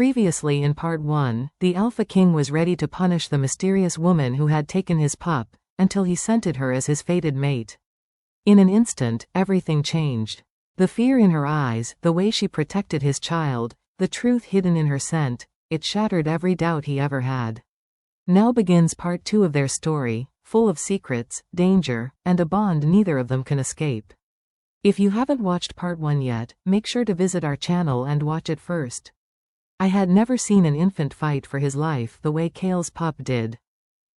Previously in Part 1, the Alpha King was ready to punish the mysterious woman who had taken his pup, until he scented her as his fated mate. In an instant, everything changed. The fear in her eyes, the way she protected his child, the truth hidden in her scent, it shattered every doubt he ever had. Now begins Part 2 of their story, full of secrets, danger, and a bond neither of them can escape. If you haven't watched Part 1 yet, make sure to visit our channel and watch it first. I had never seen an infant fight for his life the way Kael's pup did.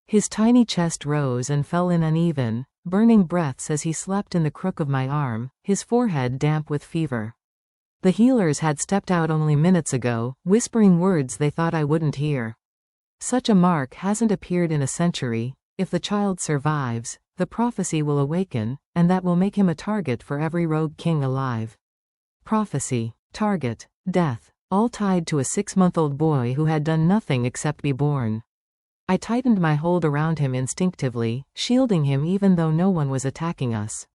His tiny chest rose and fell in uneven, burning breaths as he slept in the crook of my arm, his forehead damp with fever. The healers had stepped out only minutes ago, whispering words they thought I wouldn't hear. Such a mark hasn't appeared in a century. If the child survives, the prophecy will awaken, and that will make him a target for every rogue king alive. Prophecy, target, death, all tied to a 6-month-old boy who had done nothing except be born. I tightened my hold around him instinctively, shielding him even though no one was attacking us.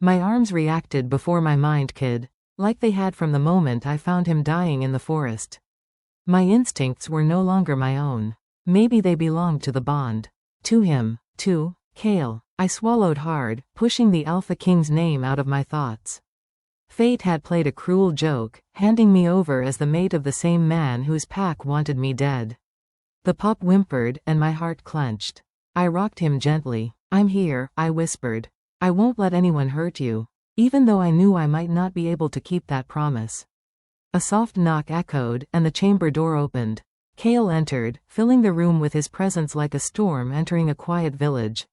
My arms reacted before my mind could, like they had from the moment I found him dying in the forest. My instincts were no longer my own. Maybe they belonged to the bond. To him, to Kael. I swallowed hard, pushing the Alpha King's name out of my thoughts. Fate had played a cruel joke, handing me over as the mate of the same man whose pack wanted me dead. The pup whimpered, and my heart clenched. I rocked him gently. "I'm here," I whispered. "I won't let anyone hurt you," even though I knew I might not be able to keep that promise. A soft knock echoed, and the chamber door opened. Kael entered, filling the room with his presence like a storm entering a quiet village.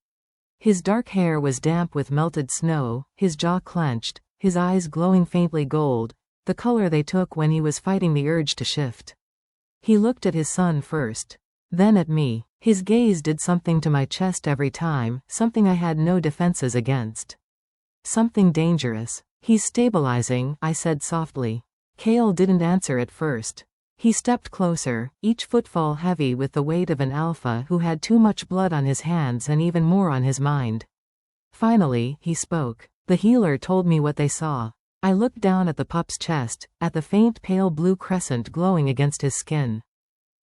His dark hair was damp with melted snow, his jaw clenched, his eyes glowing faintly gold, the color they took when he was fighting the urge to shift. He looked at his son first, then at me. His gaze did something to my chest every time, something I had no defenses against. Something dangerous. "He's stabilizing," I said softly. Kael didn't answer at first. He stepped closer, each footfall heavy with the weight of an alpha who had too much blood on his hands and even more on his mind. Finally, he spoke. "The healer told me what they saw." I looked down at the pup's chest, at the faint pale blue crescent glowing against his skin.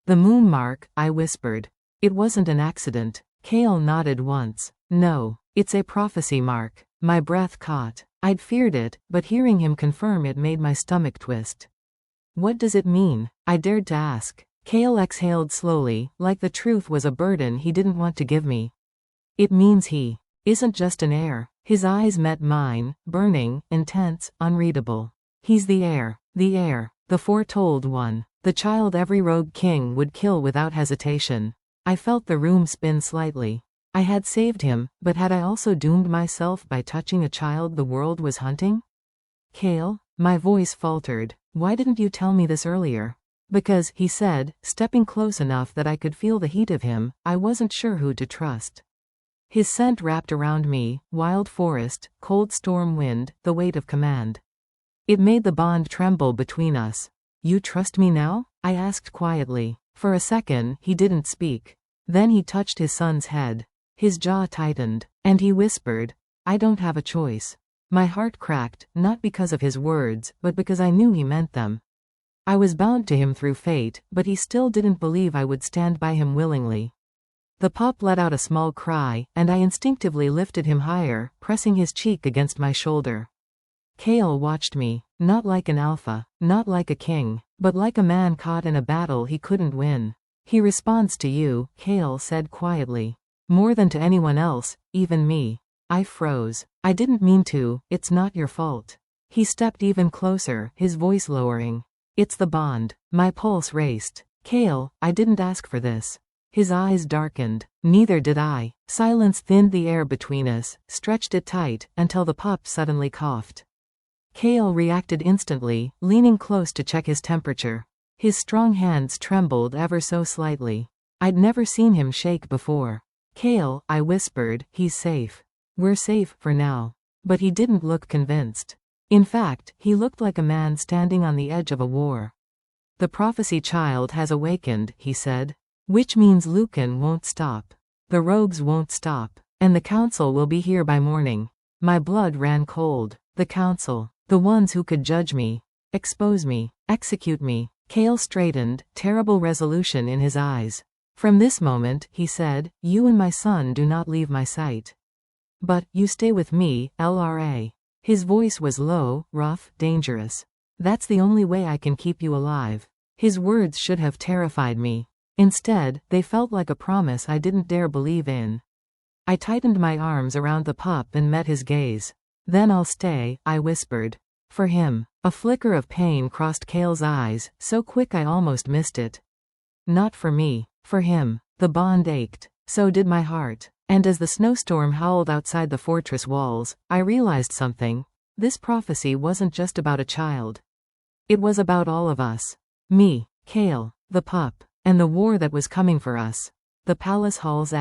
"The moon mark," I whispered. "It wasn't an accident." Kael nodded once. "No, it's a prophecy mark." My breath caught. I'd feared it, but hearing him confirm it made my stomach twist. "What does it mean?" I dared to ask. Kael exhaled slowly, like the truth was a burden he didn't want to give me. "It means he isn't just an heir." His eyes met mine, burning, intense, unreadable. "He's the heir, the foretold one, the child every rogue king would kill without hesitation." I felt the room spin slightly. I had saved him, but had I also doomed myself by touching a child the world was hunting? "Kael?" My voice faltered. "Why didn't you tell me this earlier?" "Because," he said, stepping close enough that I could feel the heat of him, I wasn't sure who to trust. His scent wrapped around me, wild forest, cold storm wind, the weight of command. It made the bond tremble between us. "You trust me now?" I asked quietly. For a second, he didn't speak. Then he touched his son's head. His jaw tightened, and he whispered, "I don't have a choice." My heart cracked, not because of his words, but because I knew he meant them. I was bound to him through fate, but he still didn't believe I would stand by him willingly. The pup let out a small cry, and I instinctively lifted him higher, pressing his cheek against my shoulder. Kael watched me, not like an alpha, not like a king, but like a man caught in a battle he couldn't win. "He responds to you," Kael said quietly. "More than to anyone else, even me." I froze. "I didn't mean to, it's not your fault." He stepped even closer, his voice lowering. "It's the bond." My pulse raced. "Kael, I didn't ask for this." His eyes darkened. "Neither did I." Silence thinned the air between us, stretched it tight, until the pup suddenly coughed. Kael reacted instantly, leaning close to check his temperature. His strong hands trembled ever so slightly. I'd never seen him shake before. "Kael," I whispered, "he's safe. We're safe, for now." But he didn't look convinced. In fact, he looked like a man standing on the edge of a war. "The prophecy child has awakened," he said. "Which means Lucan won't stop. The rogues won't stop. And the council will be here by morning." My blood ran cold. The council. The ones who could judge me, expose me, execute me. Kael straightened, terrible resolution in his eyes. From this moment, he said, you and my son do not leave my sight. But, you stay with me, Lra. His voice was low, rough, dangerous. That's the only way I can keep you alive. His words should have terrified me. Instead, they felt like a promise I didn't dare believe in. I tightened my arms around the pup and met his gaze. Then I'll stay, I whispered. For him. A flicker of pain crossed Kael's eyes, so quick I almost missed it. Not for me. For him. The bond ached. So did my heart. And as the snowstorm howled outside the fortress walls, I realized something. This prophecy wasn't just about a child. It was about all of us. Me, Kael, the pup, and the war that was coming for us. The palace halls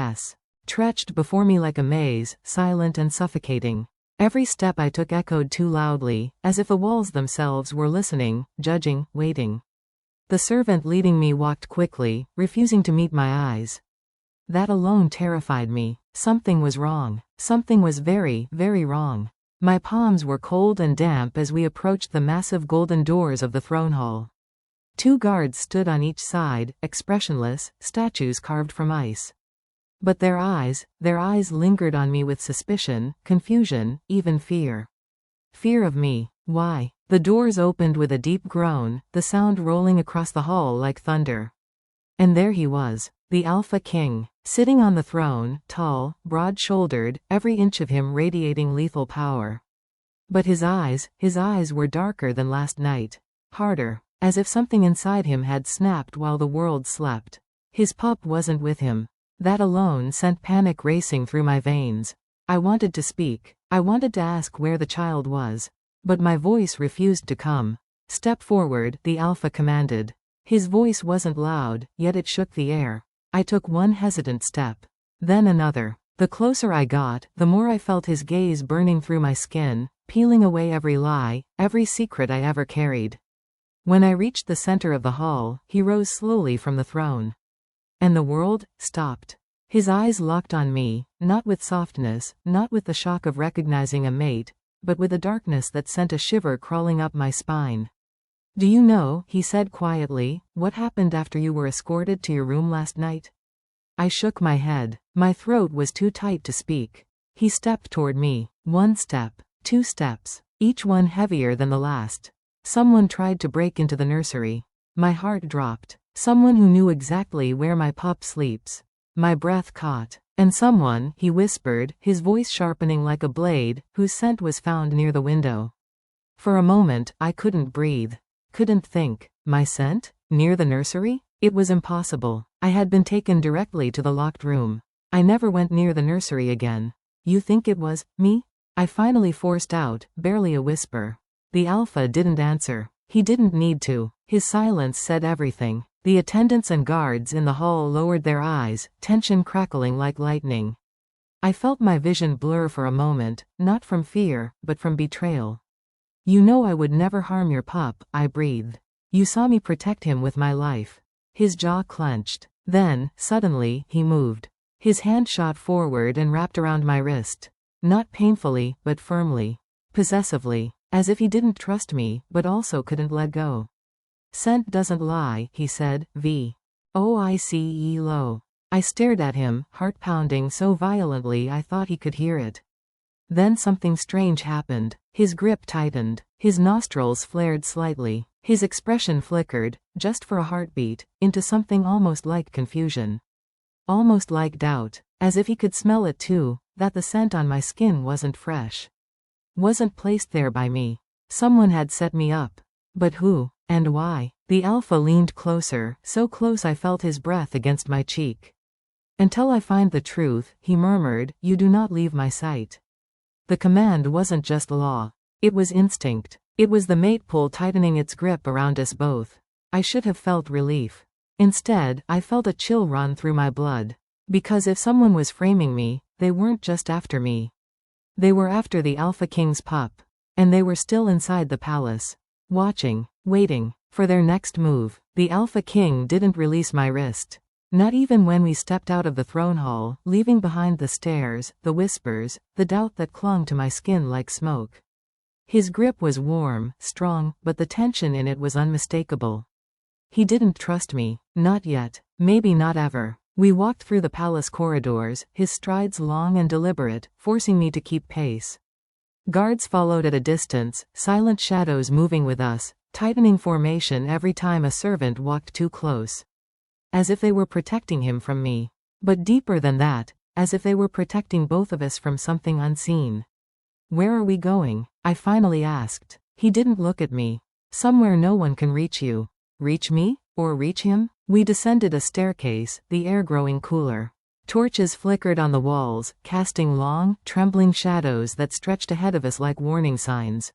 stretched before me like a maze, silent and suffocating. Every step I took echoed too loudly, as if the walls themselves were listening, judging, waiting. The servant leading me walked quickly, refusing to meet my eyes. That alone terrified me. Something was wrong. Something was very, very wrong. My palms were cold and damp as we approached the massive golden doors of the throne hall. 2 guards stood on each side, expressionless, statues carved from ice. But their eyes lingered on me with suspicion, confusion, even fear. Fear of me. Why? The doors opened with a deep groan, the sound rolling across the hall like thunder. And there he was, the Alpha King, sitting on the throne, tall, broad-shouldered, every inch of him radiating lethal power. But his eyes were darker than last night. Harder, as if something inside him had snapped while the world slept. His pup wasn't with him. That alone sent panic racing through my veins. I wanted to speak. I wanted to ask where the child was. But my voice refused to come. Step forward, the Alpha commanded. His voice wasn't loud, yet it shook the air. I took one hesitant step. Then another. The closer I got, the more I felt his gaze burning through my skin, peeling away every lie, every secret I ever carried. When I reached the center of the hall, he rose slowly from the throne. And the world stopped. His eyes locked on me, not with softness, not with the shock of recognizing a mate, but with a darkness that sent a shiver crawling up my spine. Do you know, he said quietly, what happened after you were escorted to your room last night? I shook my head. My throat was too tight to speak. He stepped toward me. 1 step, 2 steps, each one heavier than the last. Someone tried to break into the nursery. My heart dropped. Someone who knew exactly where my pup sleeps. My breath caught. And someone, he whispered, his voice sharpening like a blade, whose scent was found near the window. For a moment, I couldn't breathe. Couldn't think. My scent? Near the nursery? It was impossible. I had been taken directly to the locked room. I never went near the nursery again. You think it was me? I finally forced out, barely a whisper. The Alpha didn't answer. He didn't need to. His silence said everything. The attendants and guards in the hall lowered their eyes, tension crackling like lightning. I felt my vision blur for a moment, not from fear, but from betrayal. You know I would never harm your pup, I breathed. You saw me protect him with my life. His jaw clenched. Then, suddenly, he moved. His hand shot forward and wrapped around my wrist. Not painfully, but firmly. Possessively. As if he didn't trust me, but also couldn't let go. Scent doesn't lie, he said, voice low. I stared at him, heart pounding so violently I thought he could hear it. Then something strange happened. His grip tightened. His nostrils flared slightly. His expression flickered, just for a heartbeat, into something almost like confusion. Almost like doubt. As if he could smell it too, that the scent on my skin wasn't fresh. Wasn't placed there by me. Someone had set me up. But who? And why? The Alpha leaned closer, so close I felt his breath against my cheek. Until I find the truth, he murmured, you do not leave my sight. The command wasn't just law. It was instinct. It was the mate pull tightening its grip around us both. I should have felt relief. Instead, I felt a chill run through my blood. Because if someone was framing me, they weren't just after me. They were after the Alpha King's pup. And they were still inside the palace. Watching, waiting, for their next move. The Alpha King didn't release my wrist. Not even when we stepped out of the throne hall, leaving behind the stares, the whispers, the doubt that clung to my skin like smoke. His grip was warm, strong, but the tension in it was unmistakable. He didn't trust me. Not yet. Maybe not ever. We walked through the palace corridors, his strides long and deliberate, forcing me to keep pace. Guards followed at a distance, silent shadows moving with us, tightening formation every time a servant walked too close. As if they were protecting him from me. But deeper than that, as if they were protecting both of us from something unseen. "Where are we going?" I finally asked. He didn't look at me. "Somewhere no one can reach you." Reach me? Or reach him? We descended a staircase, the air growing cooler. Torches flickered on the walls, casting long, trembling shadows that stretched ahead of us like warning signs.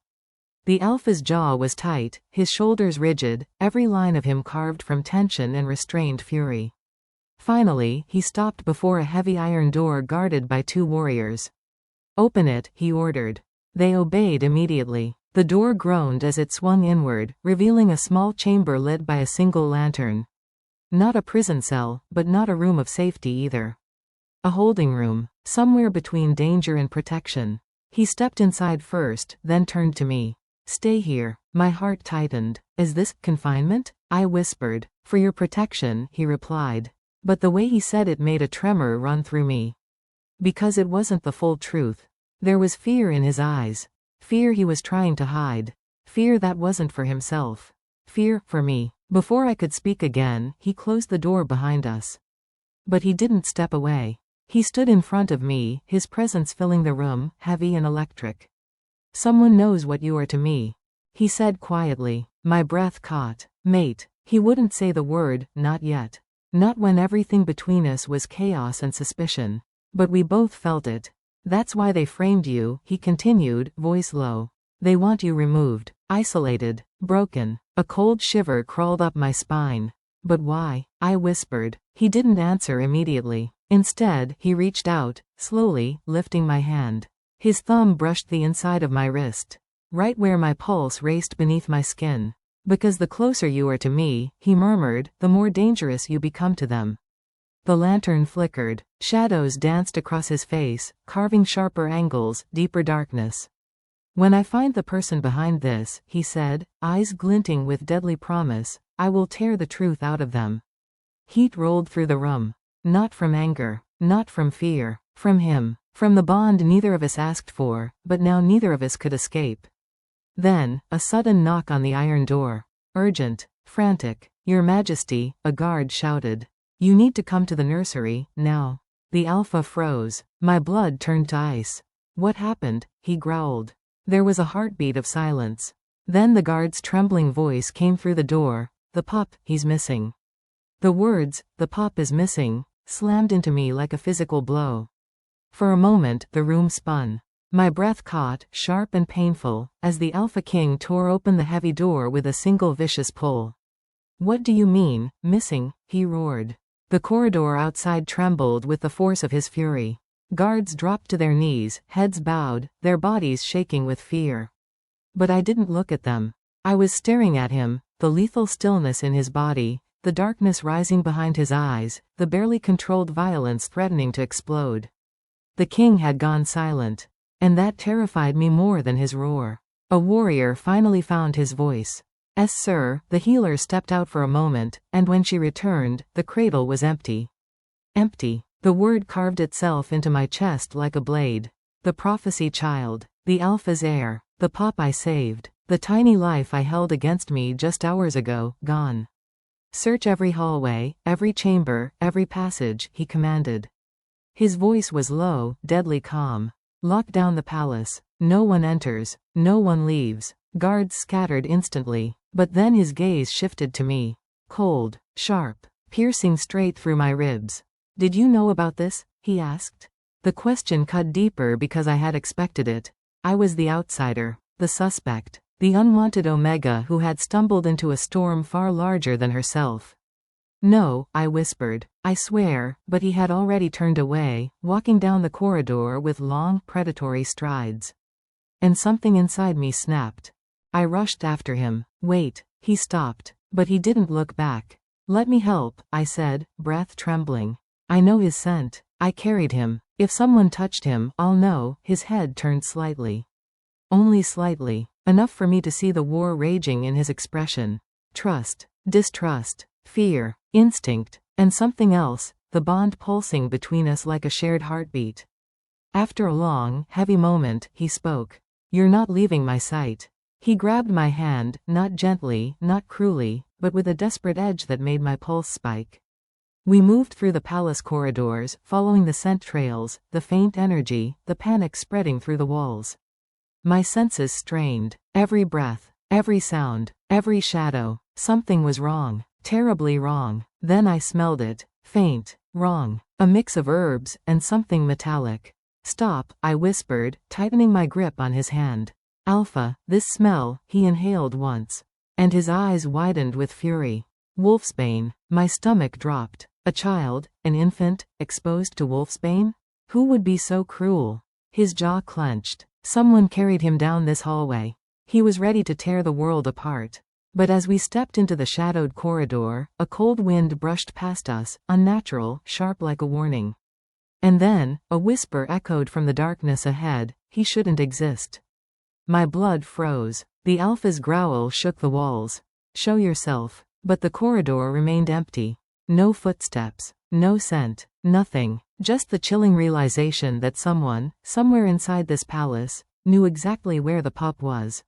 The Alpha's jaw was tight, his shoulders rigid, every line of him carved from tension and restrained fury. Finally, he stopped before a heavy iron door guarded by 2 warriors. "Open it," he ordered. They obeyed immediately. The door groaned as it swung inward, revealing a small chamber lit by a single lantern. Not a prison cell, but not a room of safety either. A holding room, somewhere between danger and protection. He stepped inside first, then turned to me. "Stay here." My heart tightened. "Is this confinement?" I whispered. "For your protection," he replied. But the way he said it made a tremor run through me. Because it wasn't the full truth. There was fear in his eyes. Fear he was trying to hide. Fear that wasn't for himself. Fear for me. Before I could speak again, he closed the door behind us. But he didn't step away. He stood in front of me, his presence filling the room, heavy and electric. "Someone knows what you are to me," he said quietly. My breath caught. "Mate." He wouldn't say the word, not yet. Not when everything between us was chaos and suspicion. But we both felt it. "That's why they framed you," he continued, voice low. "They want you removed. Isolated. Broken." A cold shiver crawled up my spine. "But why?" I whispered. He didn't answer immediately. Instead, he reached out, slowly, lifting my hand. His thumb brushed the inside of my wrist. Right where my pulse raced beneath my skin. "Because the closer you are to me," he murmured, "the more dangerous you become to them." The lantern flickered. Shadows danced across his face, carving sharper angles, deeper darkness. "When I find the person behind this," he said, eyes glinting with deadly promise, "I will tear the truth out of them." Heat rolled through the room. Not from anger. Not from fear. From him. From the bond neither of us asked for, but now neither of us could escape. Then, a sudden knock on the iron door. Urgent. Frantic. "Your Majesty," a guard shouted. "You need to come to the nursery, now." The Alpha froze. My blood turned to ice. "What happened?" he growled. There was a heartbeat of silence. Then the guard's trembling voice came through the door. "The pup, he's missing." The words, "the pup is missing," slammed into me like a physical blow. For a moment, the room spun. My breath caught, sharp and painful, as the Alpha King tore open the heavy door with a single vicious pull. "What do you mean, missing?" he roared. The corridor outside trembled with the force of his fury. Guards dropped to their knees, heads bowed, their bodies shaking with fear. But I didn't look at them. I was staring at him, the lethal stillness in his body, the darkness rising behind his eyes, the barely controlled violence threatening to explode. The king had gone silent. And that terrified me more than his roar. A warrior finally found his voice. "Yes, sir." The healer stepped out for a moment, and when she returned, the cradle was empty. Empty. The word carved itself into my chest like a blade. The prophecy child. The Alpha's heir. The pup I saved. The tiny life I held against me just hours ago, gone. "Search every hallway, every chamber, every passage," he commanded. His voice was low, deadly calm. "Lock down the palace. No one enters. No one leaves." Guards scattered instantly. But then his gaze shifted to me. Cold, sharp, piercing straight through my ribs. "Did you know about this?" he asked. The question cut deeper because I had expected it. I was the outsider, the suspect, the unwanted Omega who had stumbled into a storm far larger than herself. "No," I whispered. "I swear," but he had already turned away, walking down the corridor with long, predatory strides. And something inside me snapped. I rushed after him. "Wait." He stopped. But he didn't look back. "Let me help," I said, breath trembling. "I know his scent. I carried him. If someone touched him, I'll know." His head turned slightly. Only slightly. Enough for me to see the war raging in his expression. "Trust. distrust, fear, instinct, and something else, the bond pulsing between us like a shared heartbeat. After a long, heavy moment, he spoke. "You're not leaving my sight." He grabbed my hand, not gently, not cruelly, but with a desperate edge that made my pulse spike. We moved through the palace corridors, following the scent trails, the faint energy, the panic spreading through the walls. My senses strained. Every breath, every sound, every shadow. Something was wrong. Terribly wrong. Then I smelled it. Faint. Wrong. A mix of herbs, and something metallic. "Stop," I whispered, tightening my grip on his hand. "Alpha, this smell," he inhaled once. And his eyes widened with fury. "Wolfsbane." My stomach dropped. A child, an infant, exposed to wolfsbane? Who would be so cruel? His jaw clenched. Someone carried him down this hallway. He was ready to tear the world apart. But as we stepped into the shadowed corridor, a cold wind brushed past us, unnatural, sharp like a warning. And then, a whisper echoed from the darkness ahead, "He shouldn't exist." My blood froze. The Alpha's growl shook the walls. "Show yourself." But the corridor remained empty. No footsteps, no scent, nothing. Just the chilling realization that someone, somewhere inside this palace, knew exactly where the pup was.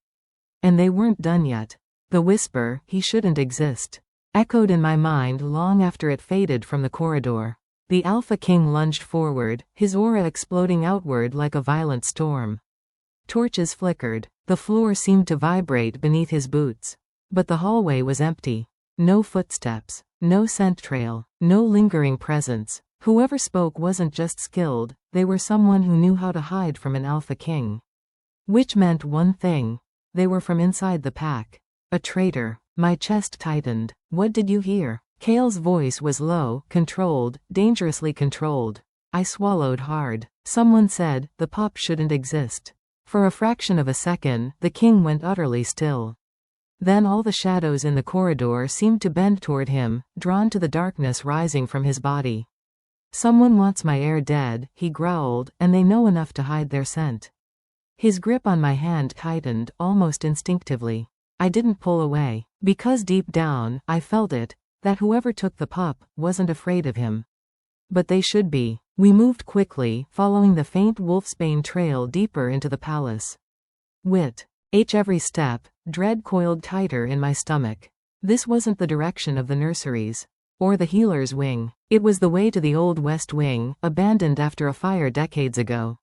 And they weren't done yet. The whisper, "He shouldn't exist," echoed in my mind long after it faded from the corridor. The Alpha King lunged forward, his aura exploding outward like a violent storm. Torches flickered. The floor seemed to vibrate beneath his boots. But the hallway was empty. No footsteps, no scent trail, no lingering presence. Whoever spoke wasn't just skilled, they were someone who knew how to hide from an Alpha King. Which meant one thing. They were from inside the pack. A traitor. My chest tightened. "What did you hear?" Kael's voice was low, controlled, dangerously controlled. I swallowed hard. "Someone said, the pup shouldn't exist." For a fraction of a second, the king went utterly still. Then all the shadows in the corridor seemed to bend toward him, drawn to the darkness rising from his body. "Someone wants my heir dead," he growled, "and they know enough to hide their scent." His grip on my hand tightened, almost instinctively. I didn't pull away, because deep down, I felt it, that whoever took the pup wasn't afraid of him. But they should be. We moved quickly, following the faint wolfsbane trail deeper into the palace. Every step, dread coiled tighter in my stomach. This wasn't the direction of the nurseries. Or the healer's wing. It was the way to the old West Wing, abandoned after a fire decades ago.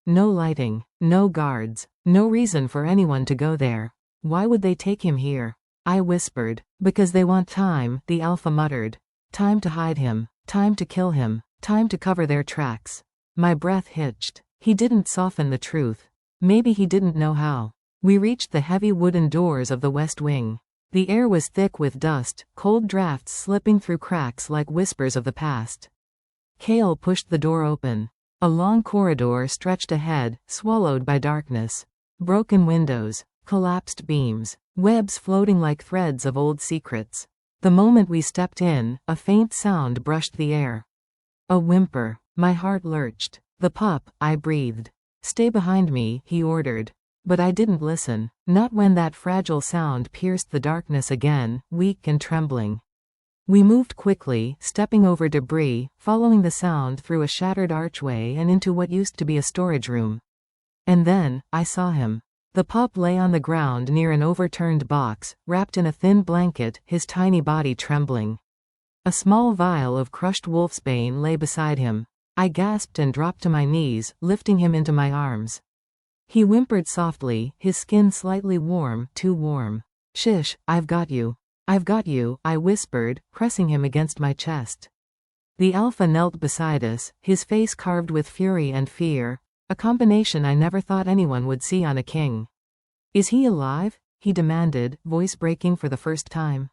No lighting, no guards, no reason for anyone to go there. Why would they take him here? I whispered. "Because they want time," the Alpha muttered. "Time to hide him, time to kill him, time to cover their tracks." My breath hitched. He didn't soften the truth. Maybe he didn't know how. We reached the heavy wooden doors of the West Wing. The air was thick with dust, cold drafts slipping through cracks like whispers of the past. Kael pushed the door open. A long corridor stretched ahead, swallowed by darkness. Broken windows, collapsed beams, webs floating like threads of old secrets. The moment we stepped in, a faint sound brushed the air. A whimper. My heart lurched. "The pup," I breathed. "Stay behind me," he ordered. But I didn't listen, not when that fragile sound pierced the darkness again, weak and trembling. We moved quickly, stepping over debris, following the sound through a shattered archway and into what used to be a storage room. And then, I saw him. The pup lay on the ground near an overturned box, wrapped in a thin blanket, his tiny body trembling. A small vial of crushed wolfsbane lay beside him. I gasped and dropped to my knees, lifting him into my arms. He whimpered softly, his skin slightly warm, too warm. "Shish, I've got you. I've got you," I whispered, pressing him against my chest. The Alpha knelt beside us, his face carved with fury and fear, a combination I never thought anyone would see on a king. "Is he alive?" he demanded, voice breaking for the first time.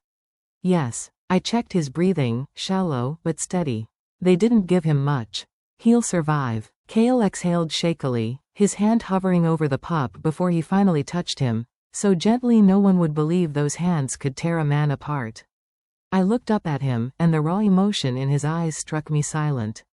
"Yes." I checked his breathing, shallow, but steady. "They didn't give him much. He'll survive." Kael exhaled shakily, his hand hovering over the pup before he finally touched him, so gently no one would believe those hands could tear a man apart. I looked up at him, and the raw emotion in his eyes struck me silent.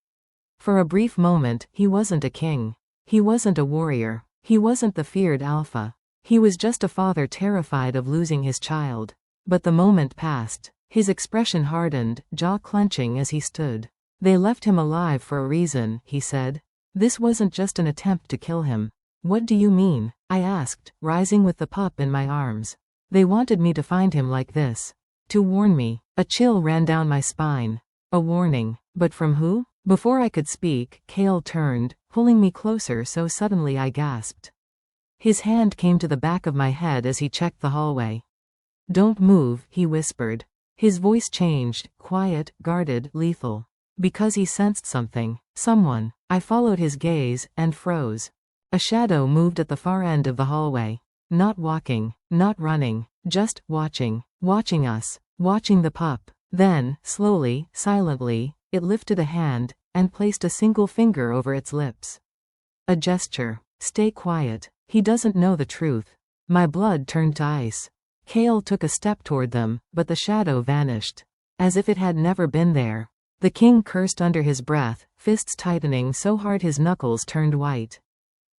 For a brief moment, he wasn't a king. He wasn't a warrior. He wasn't the feared Alpha. He was just a father terrified of losing his child. But the moment passed. His expression hardened, jaw clenching as he stood. "They left him alive for a reason," he said. "This wasn't just an attempt to kill him." "What do you mean?" I asked, rising with the pup in my arms. "They wanted me to find him like this. To warn me." A chill ran down my spine. A warning. But from who? Before I could speak, Kael turned, pulling me closer so suddenly I gasped. His hand came to the back of my head as he checked the hallway. "Don't move," he whispered. His voice changed, quiet, guarded, lethal. Because he sensed something. Someone. I followed his gaze, and froze. A shadow moved at the far end of the hallway. Not walking, not running, just watching. Watching us. Watching the pup. Then, slowly, silently, it lifted a hand, and placed a single finger over its lips. A gesture. "Stay quiet. He doesn't know the truth." My blood turned to ice. Kael took a step toward them, but the shadow vanished. As if it had never been there. The king cursed under his breath, fists tightening so hard his knuckles turned white.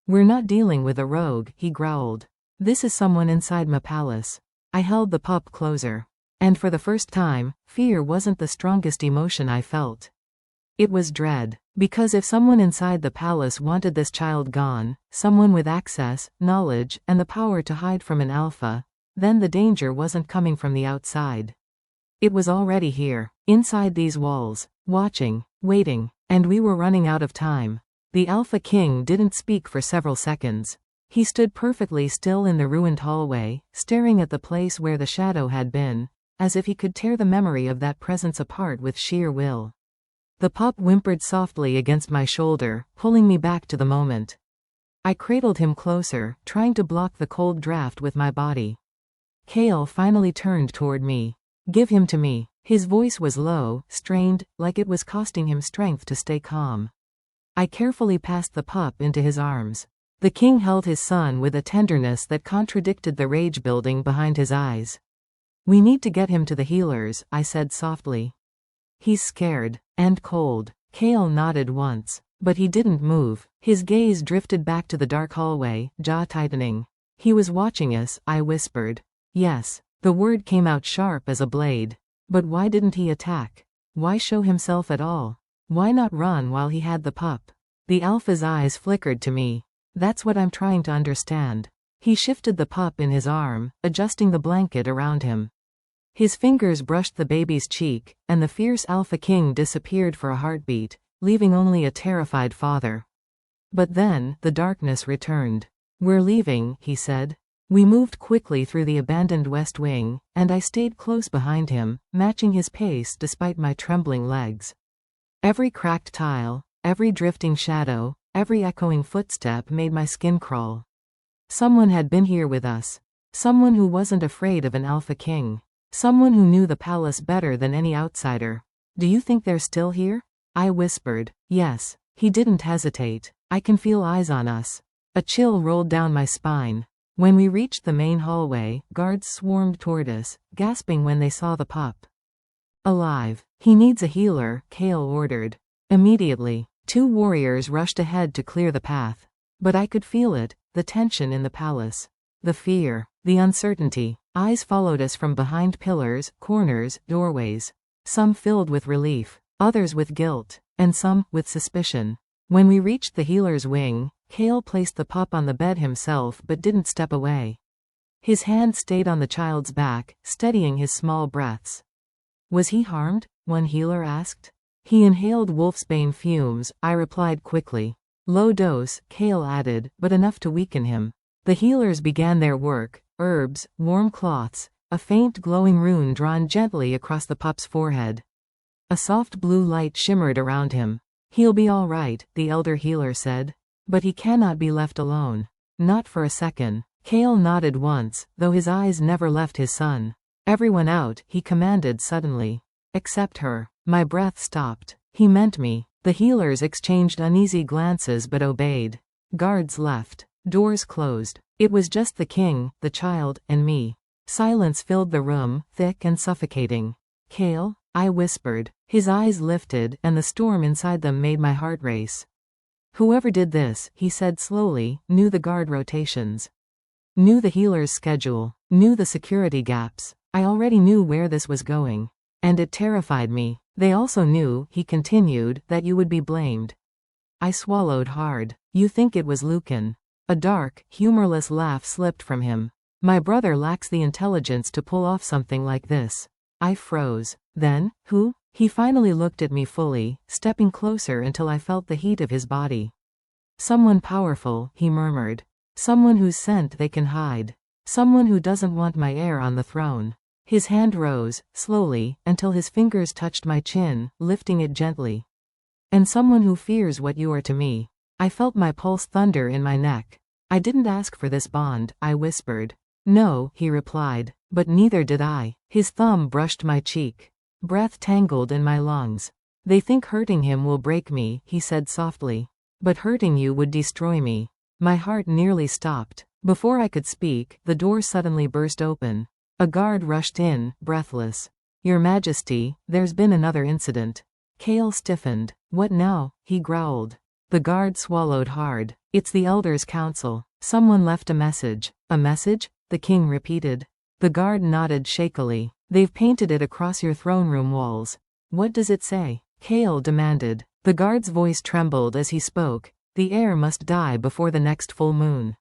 "We're not dealing with a rogue," he growled. "This is someone inside my palace." I held the pup closer. And for the first time, fear wasn't the strongest emotion I felt. It was dread. Because if someone inside the palace wanted this child gone, someone with access, knowledge, and the power to hide from an alpha, then the danger wasn't coming from the outside. It was already here, inside these walls, watching, waiting, and we were running out of time. The Alpha King didn't speak for several seconds. He stood perfectly still in the ruined hallway, staring at the place where the shadow had been, as if he could tear the memory of that presence apart with sheer will. The pup whimpered softly against my shoulder, pulling me back to the moment. I cradled him closer, trying to block the cold draft with my body. Kael finally turned toward me. "Give him to me." His voice was low, strained, like it was costing him strength to stay calm. I carefully passed the pup into his arms. The king held his son with a tenderness that contradicted the rage building behind his eyes. "We need to get him to the healers," I said softly. "He's scared. And cold." Kael nodded once. But he didn't move. His gaze drifted back to the dark hallway, jaw tightening. "He was watching us," I whispered. "Yes." The word came out sharp as a blade. But why didn't he attack? Why show himself at all? Why not run while he had the pup? The alpha's eyes flickered to me. "That's what I'm trying to understand." He shifted the pup in his arm, adjusting the blanket around him. His fingers brushed the baby's cheek, and the fierce Alpha King disappeared for a heartbeat, leaving only a terrified father. But then, the darkness returned. "We're leaving," he said. We moved quickly through the abandoned West Wing, and I stayed close behind him, matching his pace despite my trembling legs. Every cracked tile, every drifting shadow, every echoing footstep made my skin crawl. Someone had been here with us. Someone who wasn't afraid of an Alpha King. Someone who knew the palace better than any outsider. "Do you think they're still here?" I whispered. "Yes." He didn't hesitate. "I can feel eyes on us." A chill rolled down my spine. When we reached the main hallway, guards swarmed toward us, gasping when they saw the pup. "Alive. He needs a healer," Kael ordered. Immediately, 2 warriors rushed ahead to clear the path. But I could feel it, the tension in the palace. The fear, the uncertainty. Eyes followed us from behind pillars, corners, doorways. Some filled with relief, others with guilt, and some with suspicion. When we reached the healer's wing, Kael placed the pup on the bed himself but didn't step away. His hand stayed on the child's back, steadying his small breaths. "Was he harmed?" one healer asked. "He inhaled wolfsbane fumes," I replied quickly. "Low dose," Kael added, "but enough to weaken him." The healers began their work. Herbs, warm cloths, a faint glowing rune drawn gently across the pup's forehead. A soft blue light shimmered around him. "He'll be all right," the elder healer said. "But he cannot be left alone." "Not for a second." Kael nodded once, though his eyes never left his son. "Everyone out," he commanded suddenly. "Except her." My breath stopped. He meant me. The healers exchanged uneasy glances but obeyed. Guards left. Doors closed. It was just the king, the child, and me. Silence filled the room, thick and suffocating. "Kael?" I whispered. His eyes lifted, and the storm inside them made my heart race. "Whoever did this," he said slowly, "knew the guard rotations. Knew the healer's schedule. Knew the security gaps. I already knew where this was going. And it terrified me. They also knew, he continued, that you would be blamed. I swallowed hard. You think it was Lucan? A dark, humorless laugh slipped from him. My brother lacks the intelligence to pull off something like this. I froze. Then, who? He finally looked at me fully, stepping closer until I felt the heat of his body. Someone powerful, he murmured. Someone whose scent they can hide. Someone who doesn't want my heir on the throne. His hand rose, slowly, until his fingers touched my chin, lifting it gently. And someone who fears what you are to me. I felt my pulse thunder in my neck. I didn't ask for this bond, I whispered. No, he replied, but neither did I. His thumb brushed my cheek. Breath tangled in my lungs. They think hurting him will break me, he said softly. But hurting you would destroy me. My heart nearly stopped. Before I could speak, the door suddenly burst open. A guard rushed in, breathless. Your Majesty, there's been another incident. Kael stiffened. What now? He growled. The guard swallowed hard. It's the Elders' Council. Someone left a message. A message? The king repeated. The guard nodded shakily. They've painted it across your throne room walls. What does it say? Kael demanded. The guard's voice trembled as he spoke. The heir must die before the next full moon.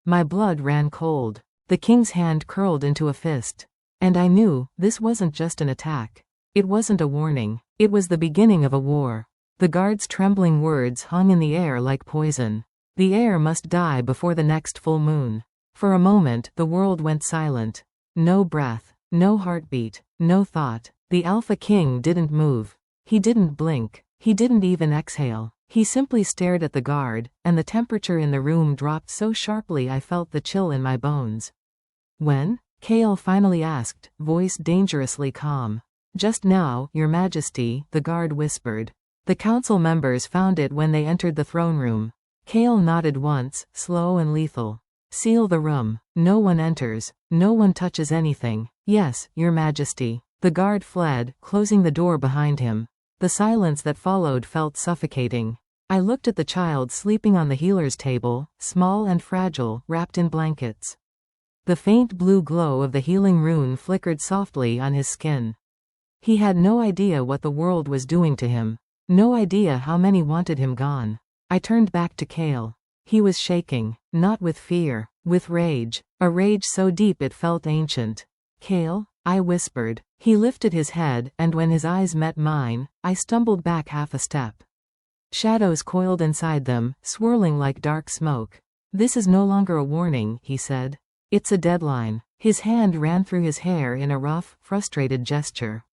My blood ran cold. The king's hand curled into a fist. And I knew, this wasn't just an attack. It wasn't a warning. It was the beginning of a war. The guard's trembling words hung in the air like poison. The heir must die before the next full moon. For a moment, the world went silent. No breath, no heartbeat, no thought. The Alpha King didn't move. He didn't blink. He didn't even exhale. He simply stared at the guard, and the temperature in the room dropped so sharply I felt the chill in my bones. When? Kael finally asked, voice dangerously calm. Just now, Your Majesty, the guard whispered. The council members found it when they entered the throne room. Kael nodded once, slow and lethal. Seal the room. No one enters. No one touches anything. Yes, Your Majesty. The guard fled, closing the door behind him. The silence that followed felt suffocating. I looked at the child sleeping on the healer's table, small and fragile, wrapped in blankets. The faint blue glow of the healing rune flickered softly on his skin. He had no idea what the world was doing to him. No idea how many wanted him gone. I turned back to Kael. He was shaking, not with fear, with rage, a rage so deep it felt ancient. Kael? I whispered. He lifted his head, and when his eyes met mine, I stumbled back half a step. Shadows coiled inside them, swirling like dark smoke. This is no longer a warning, he said. It's a deadline. His hand ran through his hair in a rough, frustrated gesture.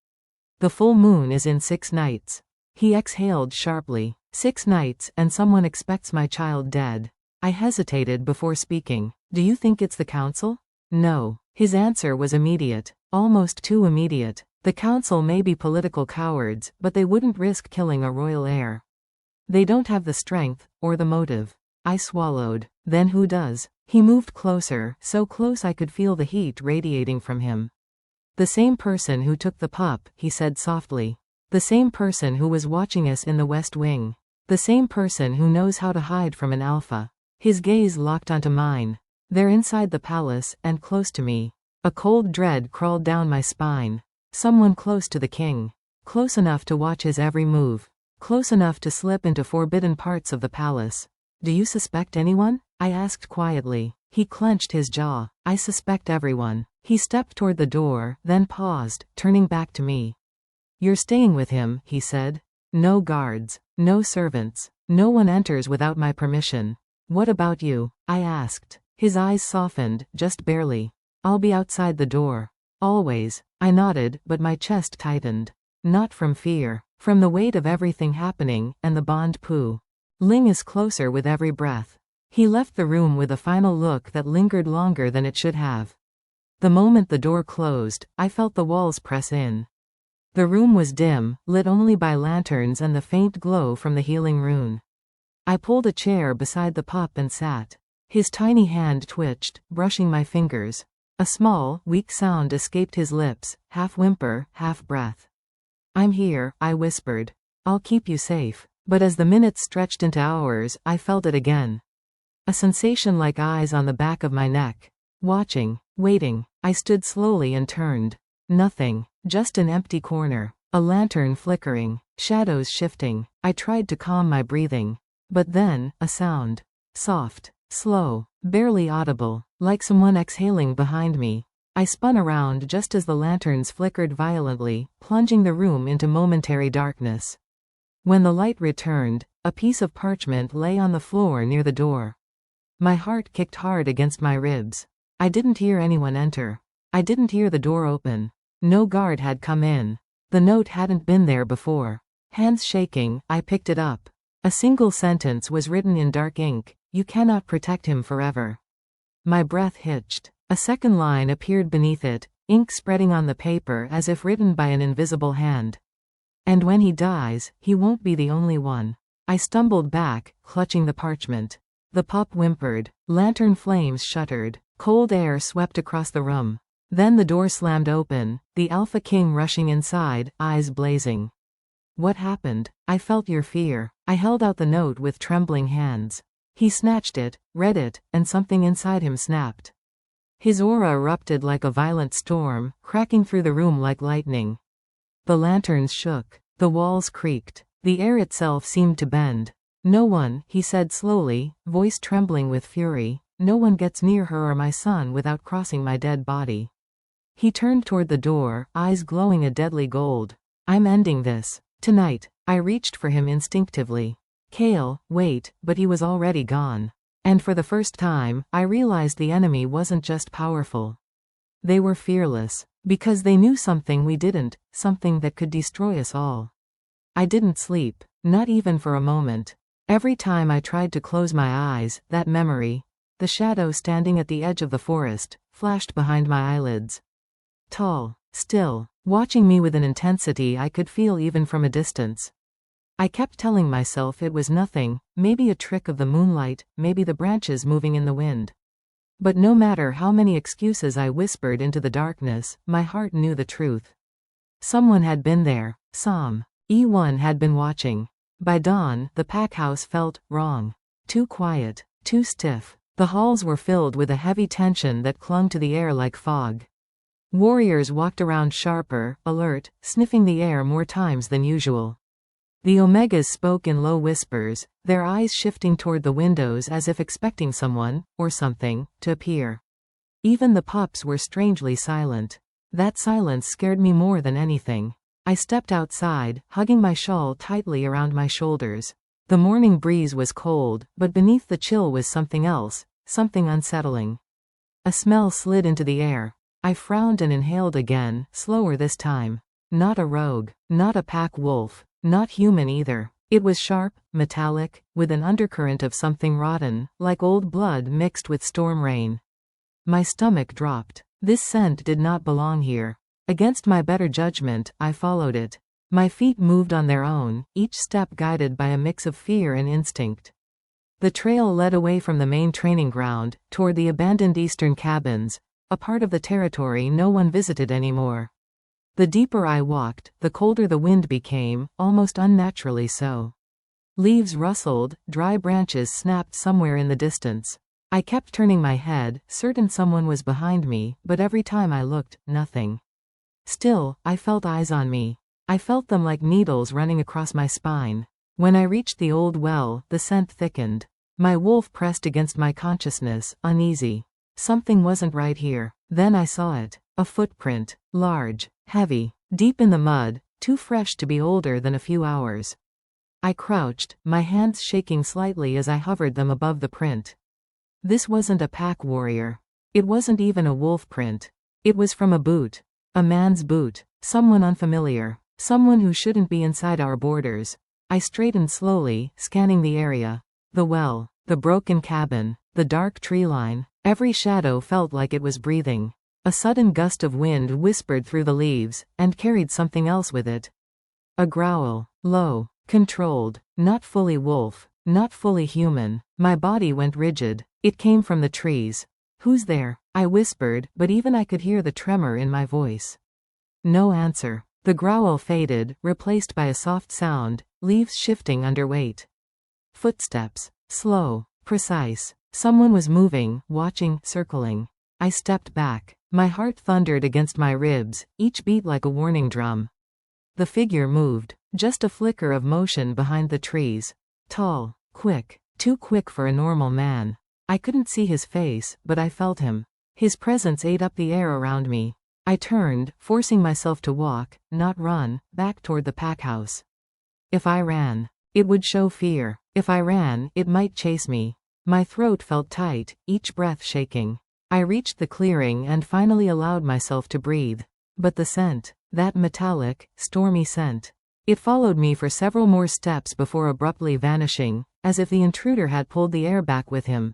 The full moon is in 6 nights. He exhaled sharply. 6 nights, and someone expects my child dead. I hesitated before speaking. Do you think it's the council? No. His answer was immediate. Almost too immediate. The council may be political cowards, but they wouldn't risk killing a royal heir. They don't have the strength, or the motive. I swallowed. Then who does? He moved closer, so close I could feel the heat radiating from him. The same person who took the pup, he said softly. The same person who was watching us in the West Wing. The same person who knows how to hide from an alpha. His gaze locked onto mine. They're inside the palace, and close to me. A cold dread crawled down my spine. Someone close to the king. Close enough to watch his every move. Close enough to slip into forbidden parts of the palace. Do you suspect anyone? I asked quietly. He clenched his jaw. I suspect everyone. He stepped toward the door, then paused, turning back to me. You're staying with him, he said. No guards. No servants. No one enters without my permission. What about you? I asked. His eyes softened, just barely. I'll be outside the door. Always. I nodded, but my chest tightened. Not from fear. From the weight of everything happening, and the bond poo. Ling is closer with every breath. He left the room with a final look that lingered longer than it should have. The moment the door closed, I felt the walls press in. The room was dim, lit only by lanterns and the faint glow from the healing rune. I pulled a chair beside the pup and sat. His tiny hand twitched, brushing my fingers. A small, weak sound escaped his lips, half whimper, half breath. I'm here, I whispered. I'll keep you safe. But as the minutes stretched into hours, I felt it again. A sensation like eyes on the back of my neck. Watching. Waiting. I stood slowly and turned. Nothing. Just an empty corner. A lantern flickering. Shadows shifting. I tried to calm my breathing. But then, a sound. Soft. Slow. Barely audible. Like someone exhaling behind me. I spun around just as the lanterns flickered violently, plunging the room into momentary darkness. When the light returned, a piece of parchment lay on the floor near the door. My heart kicked hard against my ribs. I didn't hear anyone enter. I didn't hear the door open. No guard had come in. The note hadn't been there before. Hands shaking, I picked it up. A single sentence was written in dark ink: "You cannot protect him forever." My breath hitched. A second line appeared beneath it, ink spreading on the paper as if written by an invisible hand. "And when he dies, he won't be the only one." I stumbled back, clutching the parchment. The pup whimpered. Lantern flames shuddered. Cold air swept across the room. Then the door slammed open, the Alpha King rushing inside, eyes blazing. "What happened?" "I felt your fear." I held out the note with trembling hands. He snatched it, read it, and something inside him snapped. His aura erupted like a violent storm, cracking through the room like lightning. The lanterns shook. The walls creaked. The air itself seemed to bend. "No one," he said slowly, voice trembling with fury, "no one gets near her or my son without crossing my dead body." He turned toward the door, eyes glowing a deadly gold. "I'm ending this. Tonight." I reached for him instinctively. "Kael, wait," but he was already gone. And for the first time, I realized the enemy wasn't just powerful. They were fearless. Because they knew something we didn't, something that could destroy us all. I didn't sleep, not even for a moment. Every time I tried to close my eyes, that memory, the shadow standing at the edge of the forest, flashed behind my eyelids. Tall, still, watching me with an intensity I could feel even from a distance. I kept telling myself it was nothing, maybe a trick of the moonlight, maybe the branches moving in the wind. But no matter how many excuses I whispered into the darkness, my heart knew the truth. Someone had been there. Someone had been watching. By dawn, the pack house felt wrong. Too quiet, too stiff. The halls were filled with a heavy tension that clung to the air like fog. Warriors walked around sharper, alert, sniffing the air more times than usual. The Omegas spoke in low whispers, their eyes shifting toward the windows as if expecting someone, or something, to appear. Even the pups were strangely silent. That silence scared me more than anything. I stepped outside, hugging my shawl tightly around my shoulders. The morning breeze was cold, but beneath the chill was something else, something unsettling. A smell slid into the air. I frowned and inhaled again, slower this time. Not a rogue, not a pack wolf. Not human either. It was sharp, metallic, with an undercurrent of something rotten, like old blood mixed with storm rain. My stomach dropped. This scent did not belong here. Against my better judgment, I followed it. My feet moved on their own, each step guided by a mix of fear and instinct. The trail led away from the main training ground, toward the abandoned eastern cabins, a part of the territory no one visited anymore. The deeper I walked, the colder the wind became, almost unnaturally so. Leaves rustled, dry branches snapped somewhere in the distance. I kept turning my head, certain someone was behind me, but every time I looked, nothing. Still, I felt eyes on me. I felt them like needles running across my spine. When I reached the old well, the scent thickened. My wolf pressed against my consciousness, uneasy. Something wasn't right here. Then I saw it. A footprint. Large. Heavy. Deep in the mud, too fresh to be older than a few hours. I crouched, my hands shaking slightly as I hovered them above the print. This wasn't a pack warrior. It wasn't even a wolf print. It was from a boot. A man's boot. Someone unfamiliar. Someone who shouldn't be inside our borders. I straightened slowly, scanning the area. The well. The broken cabin. The dark tree line. Every shadow felt like it was breathing. A sudden gust of wind whispered through the leaves, and carried something else with it. A growl. Low. Controlled. Not fully wolf. Not fully human. My body went rigid. It came from the trees. "Who's there?" I whispered, but even I could hear the tremor in my voice. No answer. The growl faded, replaced by a soft sound, leaves shifting under weight. Footsteps. Slow. Precise. Someone was moving, watching, circling. I stepped back. My heart thundered against my ribs, each beat like a warning drum. The figure moved, just a flicker of motion behind the trees. Tall, quick, too quick for a normal man. I couldn't see his face, but I felt him. His presence ate up the air around me. I turned, forcing myself to walk, not run, back toward the pack house. If I ran, it would show fear. If I ran, it might chase me. My throat felt tight, each breath shaking. I reached the clearing and finally allowed myself to breathe. But the scent, that metallic, stormy scent. It followed me for several more steps before abruptly vanishing, as if the intruder had pulled the air back with him.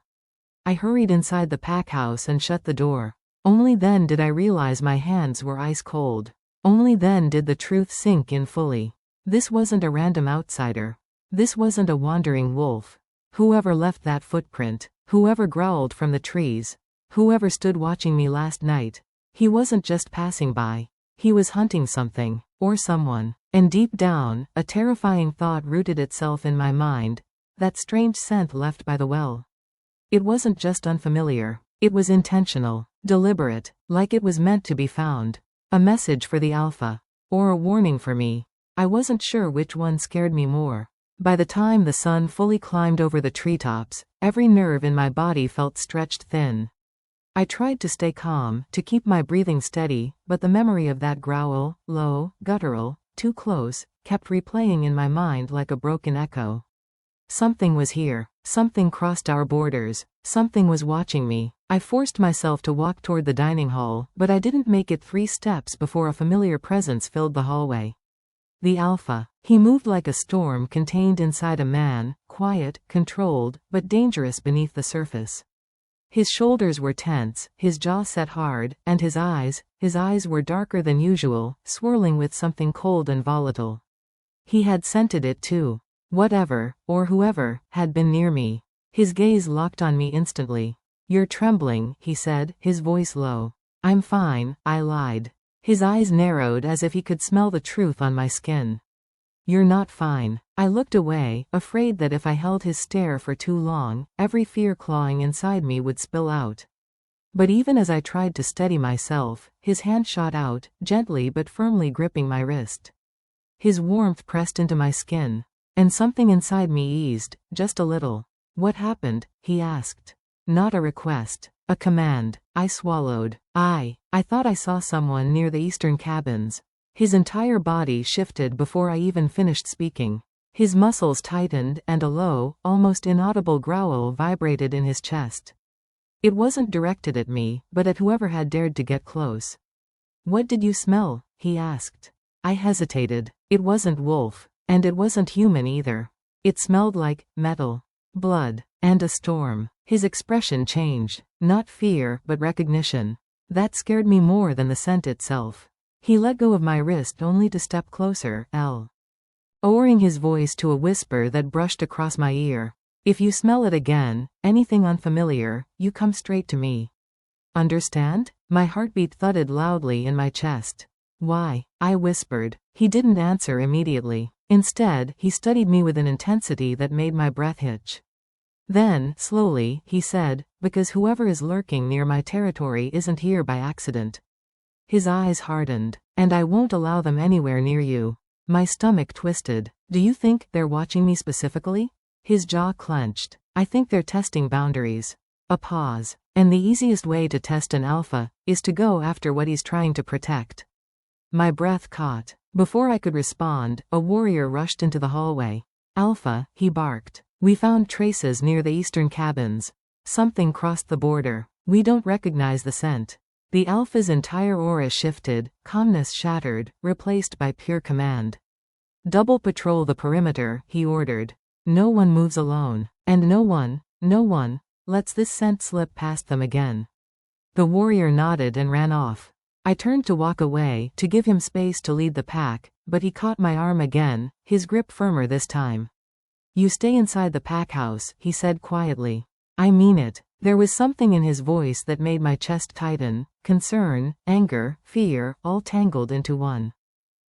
I hurried inside the pack house and shut the door. Only then did I realize my hands were ice cold. Only then did the truth sink in fully. This wasn't a random outsider. This wasn't a wandering wolf. Whoever left that footprint, whoever growled from the trees, whoever stood watching me last night, he wasn't just passing by. He was hunting something, or someone. And deep down, a terrifying thought rooted itself in my mind, that strange scent left by the well. It wasn't just unfamiliar. It was intentional, deliberate, like it was meant to be found. A message for the Alpha. Or a warning for me. I wasn't sure which one scared me more. By the time the sun fully climbed over the treetops, every nerve in my body felt stretched thin. I tried to stay calm, to keep my breathing steady, but the memory of that growl, low, guttural, too close, kept replaying in my mind like a broken echo. Something was here. Something crossed our borders. Something was watching me. I forced myself to walk toward the dining hall, but I didn't make it 3 steps before a familiar presence filled the hallway. The Alpha. He moved like a storm contained inside a man, quiet, controlled, but dangerous beneath the surface. His shoulders were tense, his jaw set hard, and his eyes were darker than usual, swirling with something cold and volatile. He had scented it too. Whatever, or whoever, had been near me. His gaze locked on me instantly. "You're trembling," he said, his voice low. "I'm fine," I lied. His eyes narrowed as if he could smell the truth on my skin. "You're not fine." I looked away, afraid that if I held his stare for too long, every fear clawing inside me would spill out. But even as I tried to steady myself, his hand shot out, gently but firmly gripping my wrist. His warmth pressed into my skin. And something inside me eased, just a little. "What happened?" he asked. Not a request. A command. I swallowed. I thought I saw someone near the eastern cabins. His entire body shifted before I even finished speaking. His muscles tightened and a low, almost inaudible growl vibrated in his chest. It wasn't directed at me, but at whoever had dared to get close. "What did you smell?" he asked. I hesitated. It wasn't wolf. And it wasn't human either. It smelled like metal, blood, and a storm. His expression changed. Not fear, but recognition. That scared me more than the scent itself. He let go of my wrist only to step closer, lowering his voice to a whisper that brushed across my ear. "If you smell it again, anything unfamiliar, you come straight to me. Understand?" My heartbeat thudded loudly in my chest. "Why?" I whispered. He didn't answer immediately. Instead, he studied me with an intensity that made my breath hitch. Then, slowly, he said, "Because whoever is lurking near my territory isn't here by accident." His eyes hardened. "And I won't allow them anywhere near you." My stomach twisted. "Do you think they're watching me specifically?" His jaw clenched. "I think they're testing boundaries." A pause. "And the easiest way to test an alpha is to go after what he's trying to protect." My breath caught. Before I could respond, a warrior rushed into the hallway. "Alpha," he barked. "We found traces near the eastern cabins. Something crossed the border. We don't recognize the scent." The Alpha's entire aura shifted, calmness shattered, replaced by pure command. "Double patrol the perimeter," he ordered. "No one moves alone. And no one lets this scent slip past them again." The warrior nodded and ran off. I turned to walk away, to give him space to lead the pack, but he caught my arm again, his grip firmer this time. "You stay inside the pack house," he said quietly. "I mean it." There was something in his voice that made my chest tighten, concern, anger, fear, all tangled into one.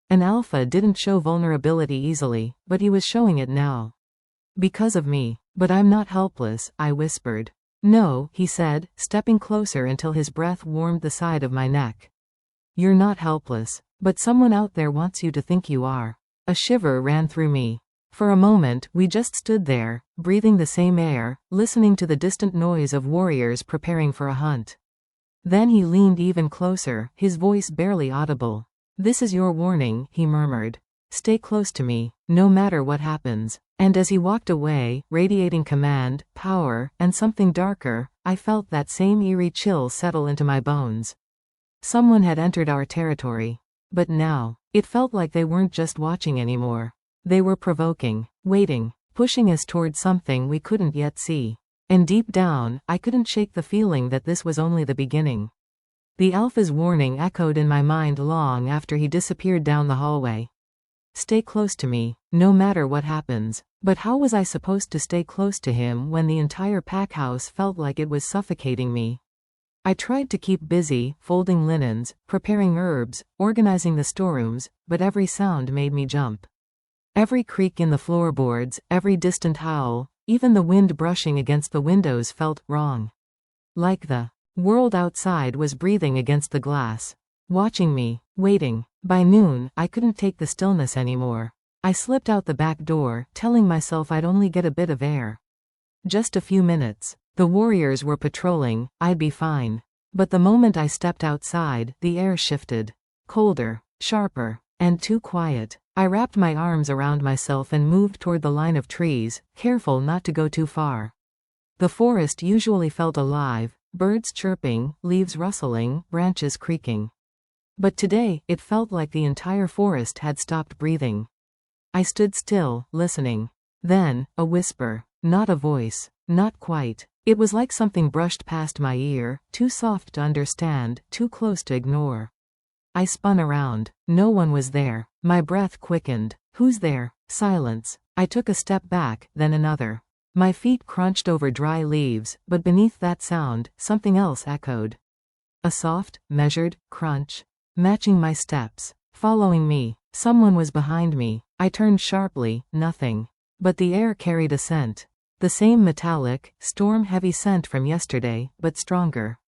An alpha didn't show vulnerability easily, but he was showing it now. "Because of me. But I'm not helpless," I whispered. No, he said, stepping closer until his breath warmed the side of my neck. You're not helpless, but someone out there wants you to think you are. A shiver ran through me. For a moment, we just stood there, breathing the same air, listening to the distant noise of warriors preparing for a hunt. Then he leaned even closer, his voice barely audible. This is your warning, he murmured. Stay close to me, no matter what happens. And as he walked away, radiating command, power, and something darker, I felt that same eerie chill settle into my bones. Someone had entered our territory. But now, it felt like they weren't just watching anymore. They were provoking, waiting, pushing us toward something we couldn't yet see. And deep down, I couldn't shake the feeling that this was only the beginning. The Alpha's warning echoed in my mind long after he disappeared down the hallway. Stay close to me, no matter what happens. But how was I supposed to stay close to him when the entire pack house felt like it was suffocating me? I tried to keep busy, folding linens, preparing herbs, organizing the storerooms, but every sound made me jump. Every creak in the floorboards, every distant howl, even the wind brushing against the windows felt wrong. Like the world outside was breathing against the glass. Watching me, waiting. By noon, I couldn't take the stillness anymore. I slipped out the back door, telling myself I'd only get a bit of air. Just a few minutes. The warriors were patrolling, I'd be fine. But the moment I stepped outside, the air shifted. Colder, sharper, and too quiet. I wrapped my arms around myself and moved toward the line of trees, careful not to go too far. The forest usually felt alive, birds chirping, leaves rustling, branches creaking. But today, it felt like the entire forest had stopped breathing. I stood still, listening. Then, a whisper. Not a voice. Not quite. It was like something brushed past my ear, too soft to understand, too close to ignore. I spun around. No one was there. My breath quickened. Who's there? Silence. I took a step back, then another. My feet crunched over dry leaves, but beneath that sound, something else echoed. A soft, measured crunch. Matching my steps. Following me. Someone was behind me. I turned sharply. Nothing. But the air carried a scent. The same metallic, storm-heavy scent from yesterday, but stronger.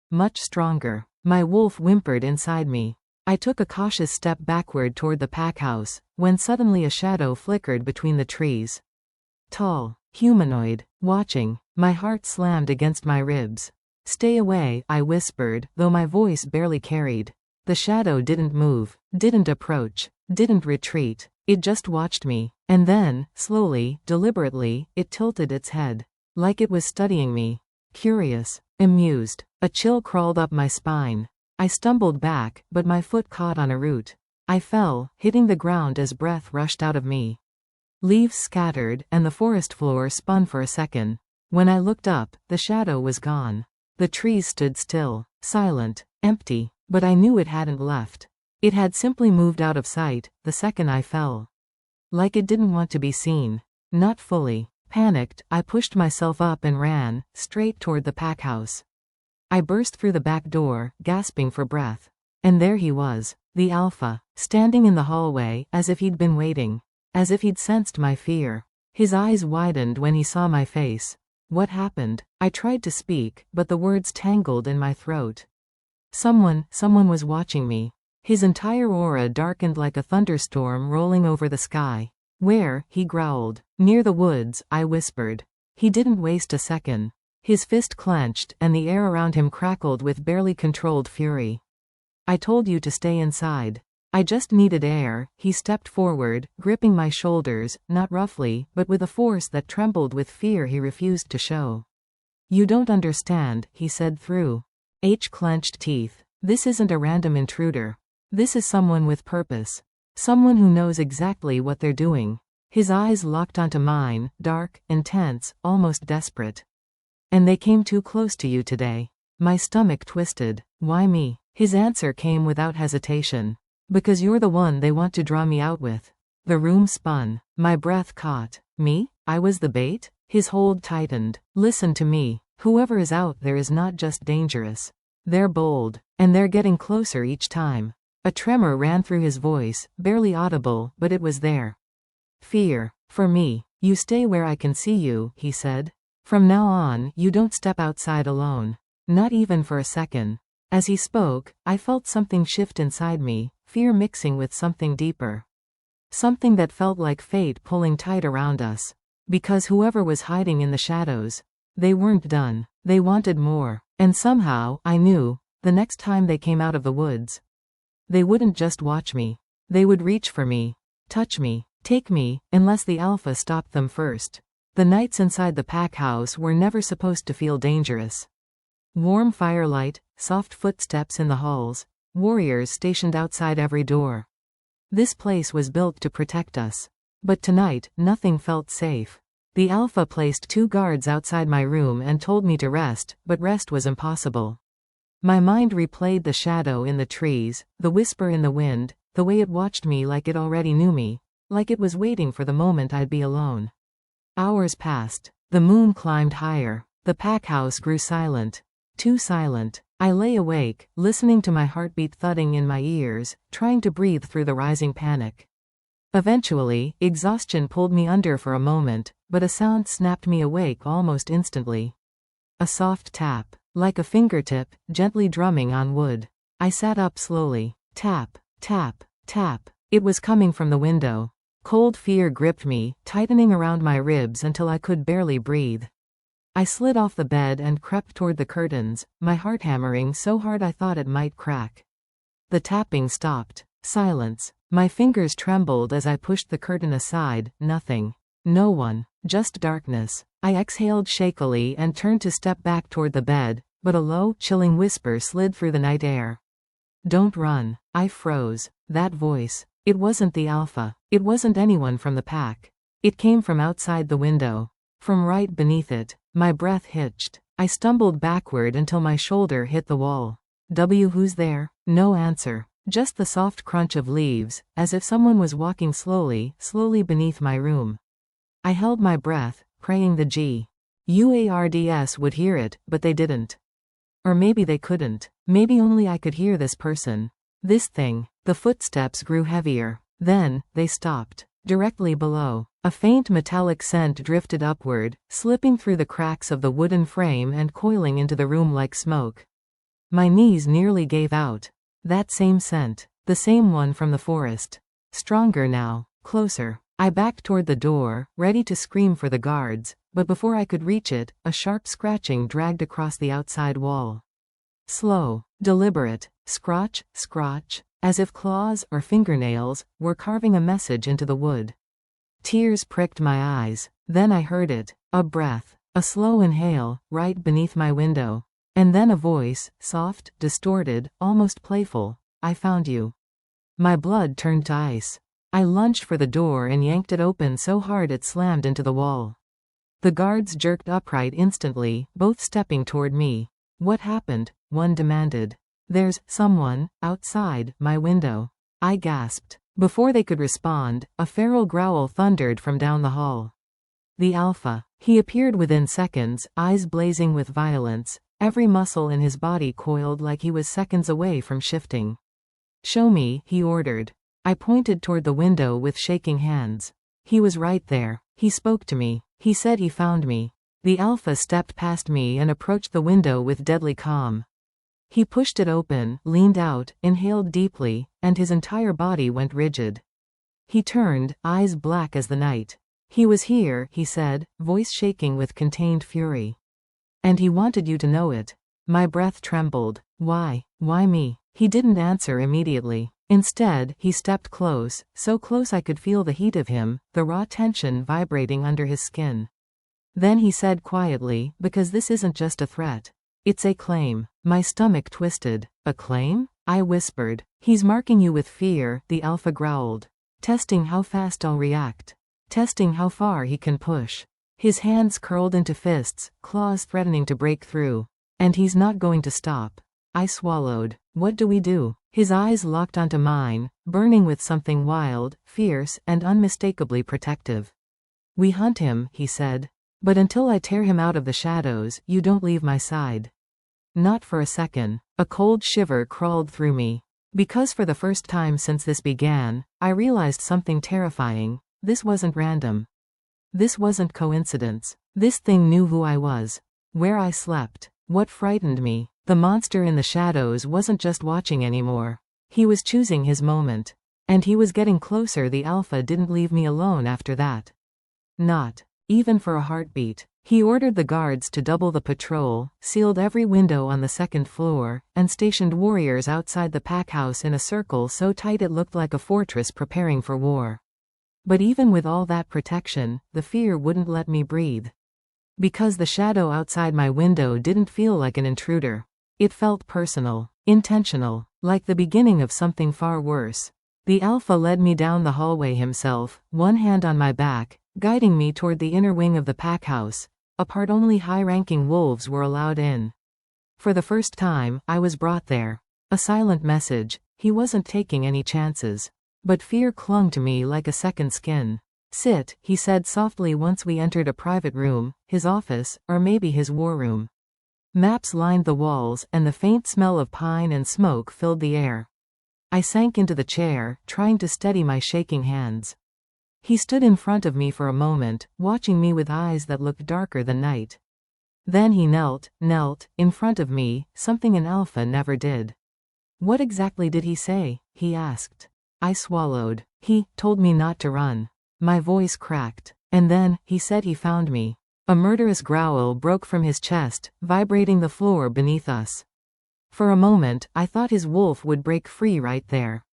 Much stronger. My wolf whimpered inside me. I took a cautious step backward toward the pack house, when suddenly a shadow flickered between the trees. Tall, humanoid, watching. My heart slammed against my ribs. Stay away, I whispered, though my voice barely carried. The shadow didn't move, didn't approach, didn't retreat. It just watched me. And then, slowly, deliberately, it tilted its head. Like it was studying me. Curious. Amused. A chill crawled up my spine. I stumbled back, but my foot caught on a root. I fell, hitting the ground as breath rushed out of me. Leaves scattered, and the forest floor spun for a second. When I looked up, the shadow was gone. The trees stood still, silent, empty, but I knew it hadn't left. It had simply moved out of sight, the second I fell. Like it didn't want to be seen. Not fully. Panicked, I pushed myself up and ran, straight toward the pack house. I burst through the back door, gasping for breath. And there he was, the Alpha, standing in the hallway, as if he'd been waiting. As if he'd sensed my fear. His eyes widened when he saw my face. What happened? I tried to speak, but the words tangled in my throat. Someone was watching me. His entire aura darkened like a thunderstorm rolling over the sky. Where? He growled. Near the woods, I whispered. He didn't waste a second. His fist clenched, and the air around him crackled with barely controlled fury. I told you to stay inside. I just needed air. He stepped forward, gripping my shoulders, not roughly, but with a force that trembled with fear he refused to show. You don't understand, he said through clenched teeth. This isn't a random intruder. This is someone with purpose. Someone who knows exactly what they're doing. His eyes locked onto mine, dark, intense, almost desperate. And they came too close to you today. My stomach twisted. Why me? His answer came without hesitation. Because you're the one they want to draw me out with. The room spun. My breath caught. Me? I was the bait? His hold tightened. Listen to me. Whoever is out there is not just dangerous. They're bold. And they're getting closer each time. A tremor ran through his voice, barely audible, but it was there. Fear. For me. You stay where I can see you, he said. From now on, you don't step outside alone. Not even for a second." As he spoke, I felt something shift inside me, fear mixing with something deeper. Something that felt like fate pulling tight around us. Because whoever was hiding in the shadows, they weren't done. They wanted more. And somehow, I knew, the next time they came out of the woods, they wouldn't just watch me. They would reach for me, touch me, take me, unless the Alpha stopped them first. The nights inside the pack house were never supposed to feel dangerous. Warm firelight, soft footsteps in the halls, warriors stationed outside every door. This place was built to protect us. But tonight, nothing felt safe. The Alpha placed 2 guards outside my room and told me to rest, but rest was impossible. My mind replayed the shadow in the trees, the whisper in the wind, the way it watched me like it already knew me, like it was waiting for the moment I'd be alone. Hours passed. The moon climbed higher. The pack house grew silent. Too silent. I lay awake, listening to my heartbeat thudding in my ears, trying to breathe through the rising panic. Eventually, exhaustion pulled me under for a moment, but a sound snapped me awake almost instantly. A soft tap, like a fingertip, gently drumming on wood. I sat up slowly. Tap, tap, tap. It was coming from the window. Cold fear gripped me, tightening around my ribs until I could barely breathe. I slid off the bed and crept toward the curtains, my heart hammering so hard I thought it might crack. The tapping stopped. Silence. My fingers trembled as I pushed the curtain aside. Nothing. No one. Just darkness. I exhaled shakily and turned to step back toward the bed, but a low, chilling whisper slid through the night air. "Don't run." I froze. That voice. It wasn't the Alpha. It wasn't anyone from the pack. It came from outside the window. From right beneath it. My breath hitched. I stumbled backward until my shoulder hit the wall. Who's there? No answer. Just the soft crunch of leaves, as if someone was walking slowly, slowly beneath my room. I held my breath, praying the guards would hear it, but they didn't. Or maybe they couldn't. Maybe only I could hear this person. This thing. The footsteps grew heavier. Then, they stopped. Directly below. A faint metallic scent drifted upward, slipping through the cracks of the wooden frame and coiling into the room like smoke. My knees nearly gave out. That same scent. The same one from the forest. Stronger now. Closer. I backed toward the door, ready to scream for the guards, but before I could reach it, a sharp scratching dragged across the outside wall. Slow. Deliberate. Scratch, scratch, as if claws or fingernails were carving a message into the wood. Tears pricked my eyes. Then I heard it. A breath. A slow inhale, right beneath my window. And then a voice, soft, distorted, almost playful. "I found you." My blood turned to ice. I lunged for the door and yanked it open so hard it slammed into the wall. The guards jerked upright instantly, both stepping toward me. "What happened?" one demanded. "There's someone outside my window," I gasped. Before they could respond, a feral growl thundered from down the hall. The Alpha. He appeared within seconds, eyes blazing with violence, every muscle in his body coiled like he was seconds away from shifting. "Show me," he ordered. I pointed toward the window with shaking hands. He was right there. He spoke to me. He said he found me. The Alpha stepped past me and approached the window with deadly calm. He pushed it open, leaned out, inhaled deeply, and his entire body went rigid. He turned, eyes black as the night. "He was here," he said, voice shaking with contained fury. "And he wanted you to know it." My breath trembled. Why? Why me? He didn't answer immediately. Instead, he stepped close, so close I could feel the heat of him, the raw tension vibrating under his skin. Then he said quietly, "Because this isn't just a threat. It's a claim." My stomach twisted. "A claim?" I whispered. "He's marking you with fear," the Alpha growled. "Testing how fast I'll react. Testing how far he can push." His hands curled into fists, claws threatening to break through. "And he's not going to stop." I swallowed. "What do we do?" His eyes locked onto mine, burning with something wild, fierce, and unmistakably protective. "We hunt him," he said. "But until I tear him out of the shadows, you don't leave my side." Not for a second. A cold shiver crawled through me. Because for the first time since this began, I realized something terrifying. This wasn't random. This wasn't coincidence. This thing knew who I was, where I slept. What frightened me, the monster in the shadows wasn't just watching anymore. He was choosing his moment. And he was getting closer. The Alpha didn't leave me alone after that. Not even for a heartbeat. He ordered the guards to double the patrol, sealed every window on the second floor, and stationed warriors outside the pack house in a circle so tight it looked like a fortress preparing for war. But even with all that protection, the fear wouldn't let me breathe. Because the shadow outside my window didn't feel like an intruder. It felt personal, intentional, like the beginning of something far worse. The Alpha led me down the hallway himself, one hand on my back, guiding me toward the inner wing of the pack house, a part only high-ranking wolves were allowed in. For the first time, I was brought there. A silent message. He wasn't taking any chances. But fear clung to me like a second skin. Sit, he said softly once we entered a private room, his office, or maybe his war room. Maps lined the walls, and the faint smell of pine and smoke filled the air. I sank into the chair, trying to steady my shaking hands. He stood in front of me for a moment, watching me with eyes that looked darker than night. Then he knelt, in front of me, something an Alpha never did. What exactly did he say? He asked. I swallowed. He told me not to run. My voice cracked. And then, he said he found me. A murderous growl broke from his chest, vibrating the floor beneath us. For a moment, I thought his wolf would break free right there.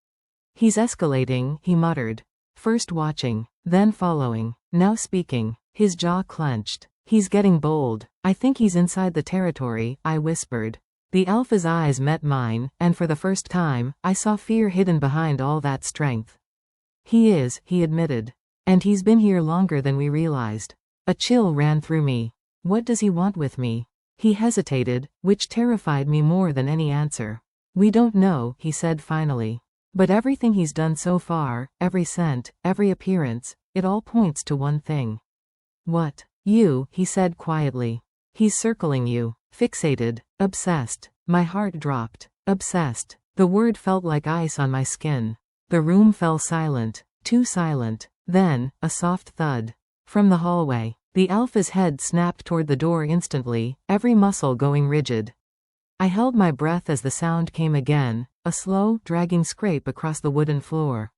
He's escalating, he muttered. First watching, then following, now speaking. His jaw clenched. He's getting bold. I think he's inside the territory, I whispered. The Alpha's eyes met mine, and for the first time, I saw fear hidden behind all that strength. He is, he admitted. And he's been here longer than we realized. A chill ran through me. What does he want with me? He hesitated, which terrified me more than any answer. We don't know, he said finally. But everything he's done so far, every scent, every appearance, it all points to one thing. What? You, he said quietly. He's circling you. Fixated. Obsessed. My heart dropped. Obsessed. The word felt like ice on my skin. The room fell silent. Too silent. Then, a soft thud. From the hallway. The Alpha's head snapped toward the door instantly, every muscle going rigid. I held my breath as the sound came again, a slow, dragging scrape across the wooden floor.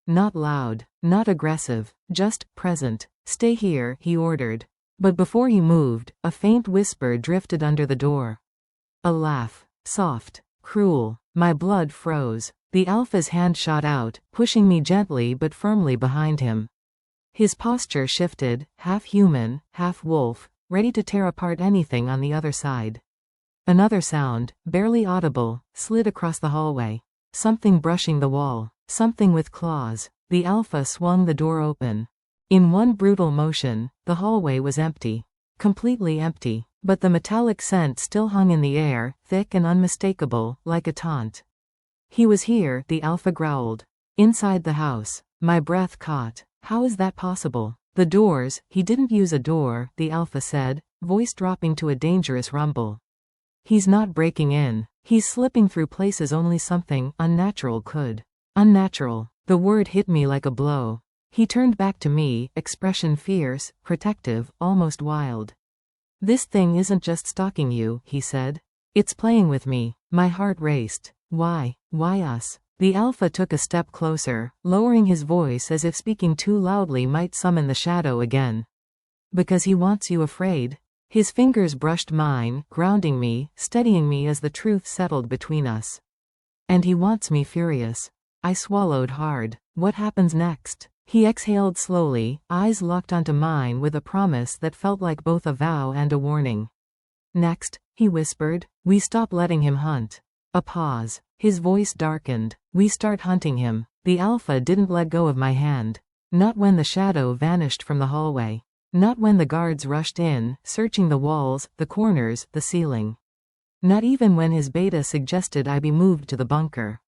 Not loud, not aggressive, just present. Stay here, he ordered. But before he moved, a faint whisper drifted under the door. A laugh. Soft. Cruel. My blood froze. The Alpha's hand shot out, pushing me gently but firmly behind him. His posture shifted, half human, half wolf, ready to tear apart anything on the other side. Another sound, barely audible, slid across the hallway. Something brushing the wall. Something with claws. The Alpha swung the door open. In one brutal motion, the hallway was empty. Completely empty. But the metallic scent still hung in the air, thick and unmistakable, like a taunt. He was here, the Alpha growled. Inside the house. My breath caught. How is that possible? The doors, he didn't use a door, the Alpha said, voice dropping to a dangerous rumble. He's not breaking in. He's slipping through places only something unnatural could. Unnatural. The word hit me like a blow. He turned back to me, expression fierce, protective, almost wild. This thing isn't just stalking you, he said. It's playing with me. My heart raced. Why? Why us? The Alpha took a step closer, lowering his voice as if speaking too loudly might summon the shadow again. Because he wants you afraid. His fingers brushed mine, grounding me, steadying me as the truth settled between us. And he wants me furious. I swallowed hard. What happens next? He exhaled slowly, eyes locked onto mine with a promise that felt like both a vow and a warning. Next, he whispered, we stop letting him hunt. A pause. His voice darkened. We start hunting him. The Alpha didn't let go of my hand. Not when the shadow vanished from the hallway. Not when the guards rushed in, searching the walls, the corners, the ceiling. Not even when his beta suggested I be moved to the bunker.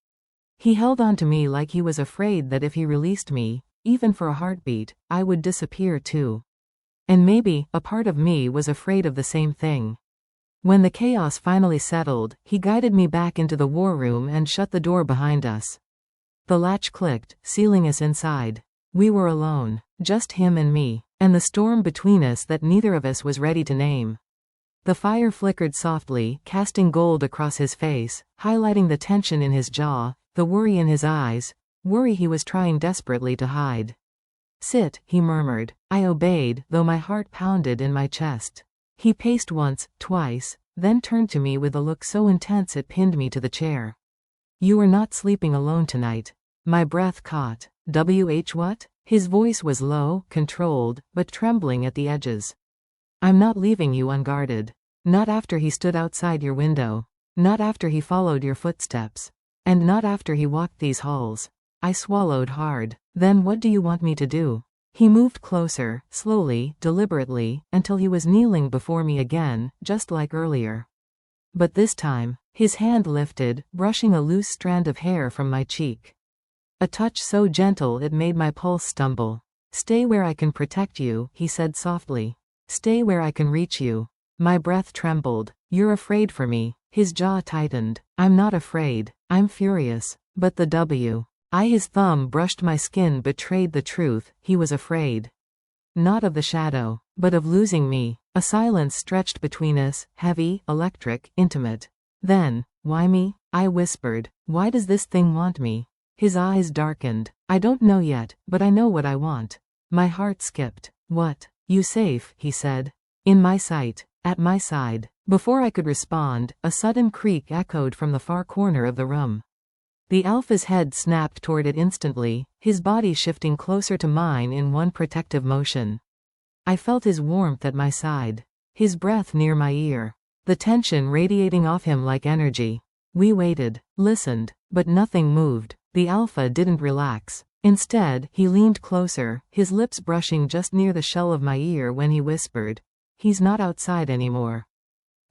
He held on to me like he was afraid that if he released me, even for a heartbeat, I would disappear too. And maybe, a part of me was afraid of the same thing. When the chaos finally settled, he guided me back into the war room and shut the door behind us. The latch clicked, sealing us inside. We were alone. Just him and me. and the storm between us that neither of us was ready to name. The fire flickered softly, casting gold across his face, highlighting the tension in his jaw, the worry in his eyes, worry he was trying desperately to hide. "Sit," he murmured. I obeyed, though my heart pounded in my chest. He paced once, twice, then turned to me with a look so intense it pinned me to the chair. "You are not sleeping alone tonight." My breath caught. What? His voice was low, controlled, but trembling at the edges. "I'm not leaving you unguarded. Not after he stood outside your window. Not after he followed your footsteps. And not after he walked these halls." I swallowed hard. "Then what do you want me to do?" He moved closer, slowly, deliberately, until he was kneeling before me again, just like earlier. But this time, his hand lifted, brushing a loose strand of hair from my cheek. A touch so gentle it made my pulse stumble. "Stay where I can protect you," he said softly. "Stay where I can reach you." My breath trembled. "You're afraid for me." His jaw tightened. "I'm not afraid. I'm furious. But the his thumb brushed my skin betrayed the truth, he was afraid. Not of the shadow, but of losing me. A silence stretched between us, heavy, electric, intimate. Then, "Why me?" I whispered. "Why does this thing want me?" His eyes darkened. "I don't know yet, but I know what I want." My heart skipped. "What?" "You safe," he said. "In my sight, at my side." Before I could respond, a sudden creak echoed from the far corner of the room. The Alpha's head snapped toward it instantly, his body shifting closer to mine in one protective motion. I felt his warmth at my side, his breath near my ear, the tension radiating off him like energy. We waited, listened, but nothing moved. The Alpha didn't relax. Instead, he leaned closer, his lips brushing just near the shell of my ear when he whispered, "He's not outside anymore."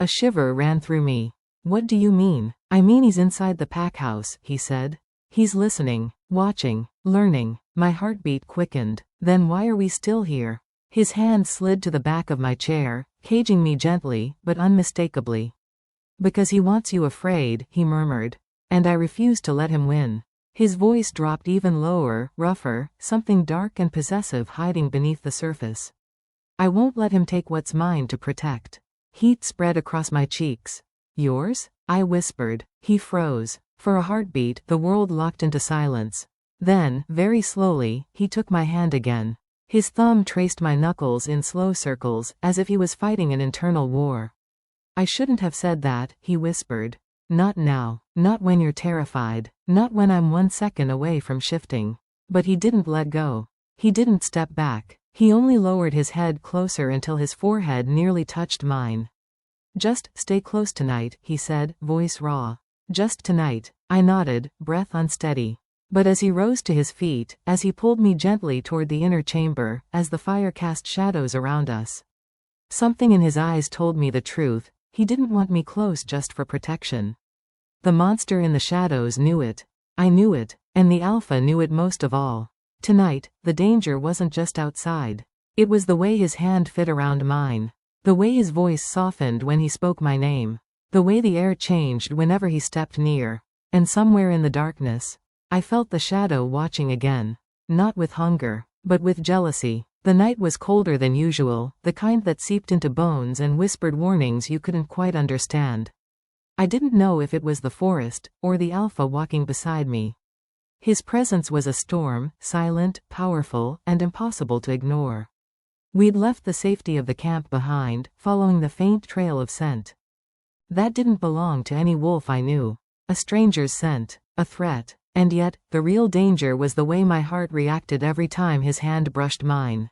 A shiver ran through me. "What do you mean?" "I mean he's inside the pack house," he said. "He's listening, watching, learning." My heartbeat quickened. "Then why are we still here?" His hand slid to the back of my chair, caging me gently, but unmistakably. "Because he wants you afraid," he murmured. "And I refuse to let him win." His voice dropped even lower, rougher, something dark and possessive hiding beneath the surface. "I won't let him take what's mine to protect." Heat spread across my cheeks. "Yours?" I whispered. He froze. For a heartbeat, the world locked into silence. Then, very slowly, he took my hand again. His thumb traced my knuckles in slow circles, as if he was fighting an internal war. "I shouldn't have said that," he whispered. "Not now. Not when you're terrified. Not when I'm 1 second away from shifting." But he didn't let go. He didn't step back. He only lowered his head closer until his forehead nearly touched mine. "Just stay close tonight," he said, voice raw. "Just tonight." I nodded, breath unsteady. But as he rose to his feet, as he pulled me gently toward the inner chamber, as the fire cast shadows around us, something in his eyes told me the truth. He didn't want me close just for protection. The monster in the shadows knew it. I knew it, and the Alpha knew it most of all. Tonight, the danger wasn't just outside. It was the way his hand fit around mine. The way his voice softened when he spoke my name. The way the air changed whenever he stepped near. And somewhere in the darkness, I felt the shadow watching again. Not with hunger, but with jealousy. The night was colder than usual, the kind that seeped into bones and whispered warnings you couldn't quite understand. I didn't know if it was the forest, or the Alpha walking beside me. His presence was a storm, silent, powerful, and impossible to ignore. We'd left the safety of the camp behind, following the faint trail of scent. That didn't belong to any wolf I knew. A stranger's scent, a threat. And yet, the real danger was the way my heart reacted every time his hand brushed mine.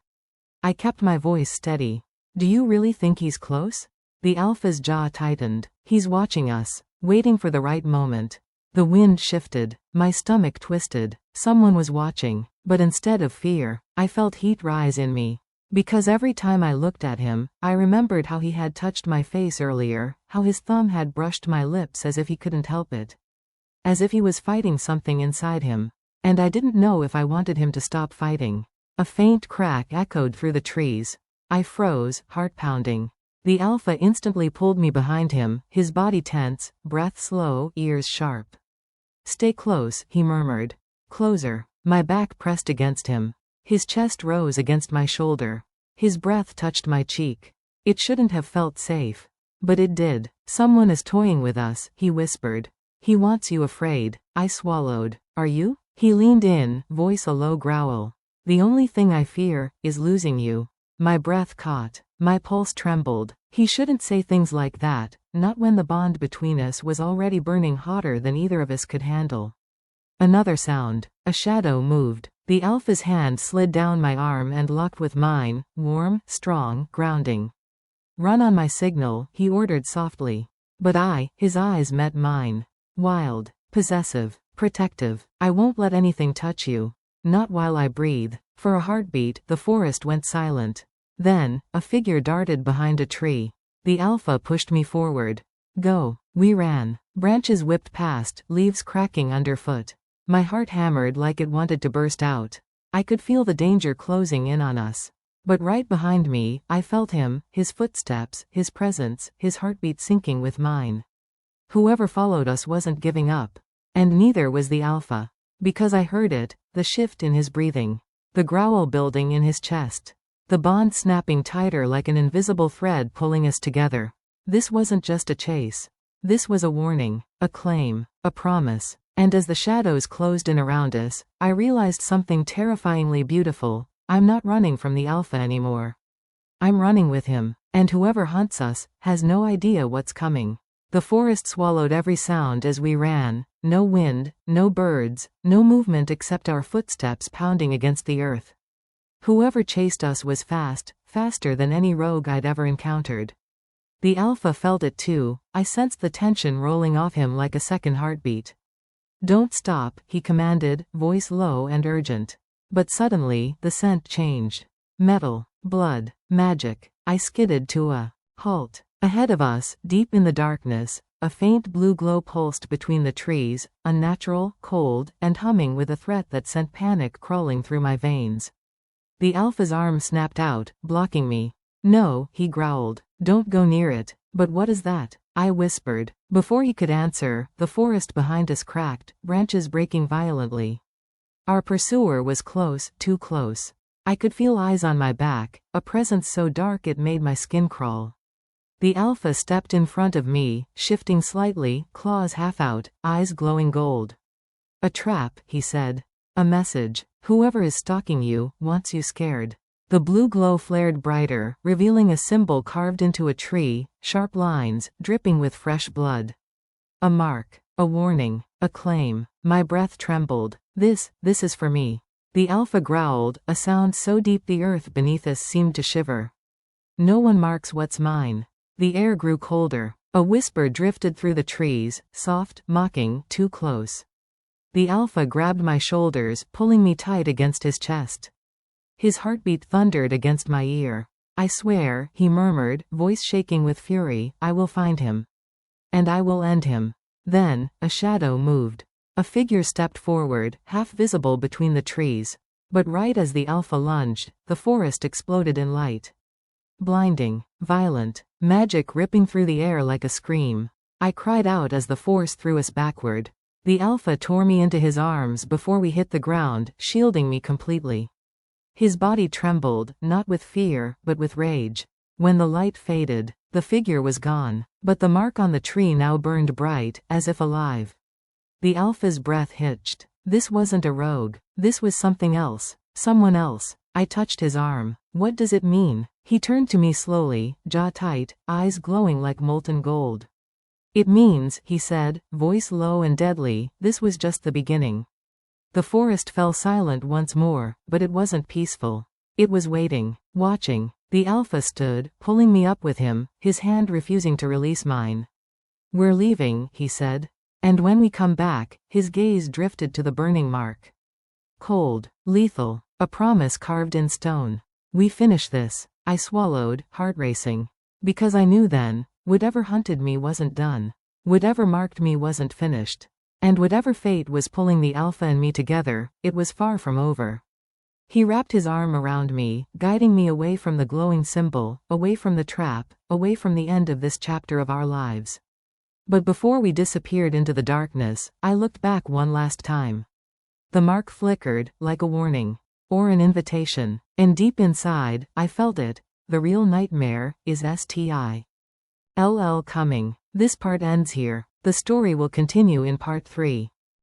I kept my voice steady. "Do you really think he's close?" The Alpha's jaw tightened. "He's watching us, waiting for the right moment." The wind shifted. My stomach twisted. Someone was watching. But instead of fear, I felt heat rise in me. Because every time I looked at him, I remembered how he had touched my face earlier, how his thumb had brushed my lips as if he couldn't help it. As if he was fighting something inside him. And I didn't know if I wanted him to stop fighting. A faint crack echoed through the trees. I froze, heart pounding. The Alpha instantly pulled me behind him, his body tense, breath slow, ears sharp. "Stay close," he murmured. Closer. My back pressed against him. His chest rose against my shoulder. His breath touched my cheek. It shouldn't have felt safe. But it did. Someone is toying with us, he whispered. He wants you afraid. I swallowed. Are you? He leaned in, voice a low growl. The only thing I fear is losing you. My breath caught. My pulse trembled. He shouldn't say things like that, not when the bond between us was already burning hotter than either of us could handle. Another sound. A shadow moved. The Alpha's hand slid down my arm and locked with mine, warm, strong, grounding. Run on my signal, he ordered softly. But his eyes met mine. Wild, possessive, protective. I won't let anything touch you. Not while I breathe. For a heartbeat, the forest went silent. Then, a figure darted behind a tree. The Alpha pushed me forward. Go. We ran. Branches whipped past, leaves cracking underfoot. My heart hammered like it wanted to burst out. I could feel the danger closing in on us. But right behind me, I felt him, his footsteps, his presence, his heartbeat syncing with mine. Whoever followed us wasn't giving up. And neither was the Alpha. Because I heard it, the shift in his breathing. The growl building in his chest. The bond snapping tighter like an invisible thread pulling us together. This wasn't just a chase. This was a warning, a claim, a promise. And as the shadows closed in around us, I realized something terrifyingly beautiful. I'm not running from the Alpha anymore. I'm running with him, and whoever hunts us has no idea what's coming. The forest swallowed every sound as we ran. No wind, no birds, no movement except our footsteps pounding against the earth. Whoever chased us was fast, faster than any rogue I'd ever encountered. The Alpha felt it too. I sensed the tension rolling off him like a second heartbeat. Don't stop, he commanded, voice low and urgent. But suddenly, the scent changed. Metal, blood, magic. I skidded to a halt. Ahead of us, deep in the darkness, a faint blue glow pulsed between the trees, unnatural, cold, and humming with a threat that sent panic crawling through my veins. The Alpha's arm snapped out, blocking me. No, he growled. Don't go near it. But what is that? I whispered. Before he could answer, the forest behind us cracked, branches breaking violently. Our pursuer was close, too close. I could feel eyes on my back, a presence so dark it made my skin crawl. The Alpha stepped in front of me, shifting slightly, claws half out, eyes glowing gold. A trap, he said. A message. Whoever is stalking you wants you scared. The blue glow flared brighter, revealing a symbol carved into a tree, sharp lines, dripping with fresh blood. A mark. A warning. A claim. My breath trembled. This is for me. The Alpha growled, a sound so deep the earth beneath us seemed to shiver. No one marks what's mine. The air grew colder. A whisper drifted through the trees, soft, mocking, too close. The Alpha grabbed my shoulders, pulling me tight against his chest. His heartbeat thundered against my ear. I swear, he murmured, voice shaking with fury, I will find him. And I will end him. Then, a shadow moved. A figure stepped forward, half visible between the trees. But right as the Alpha lunged, the forest exploded in light. Blinding, violent, magic ripping through the air like a scream. I cried out as the force threw us backward. The Alpha tore me into his arms before we hit the ground, shielding me completely. His body trembled, not with fear, but with rage. When the light faded, the figure was gone, but the mark on the tree now burned bright, as if alive. The Alpha's breath hitched. This wasn't a rogue. This was something else. Someone else. I touched his arm. What does it mean? He turned to me slowly, jaw tight, eyes glowing like molten gold. It means, he said, voice low and deadly, this was just the beginning. The forest fell silent once more, but it wasn't peaceful. It was waiting, watching. The Alpha stood, pulling me up with him, his hand refusing to release mine. We're leaving, he said. And when we come back, his gaze drifted to the burning mark. Cold, lethal, a promise carved in stone. We finish this. I swallowed, heart racing. Because I knew then, whatever hunted me wasn't done. Whatever marked me wasn't finished. And whatever fate was pulling the Alpha and me together, it was far from over. He wrapped his arm around me, guiding me away from the glowing symbol, away from the trap, away from the end of this chapter of our lives. But before we disappeared into the darkness, I looked back one last time. The mark flickered, like a warning. Or an invitation. And deep inside, I felt it. The real nightmare is STI. LL coming. This part ends here. The story will continue in part 3.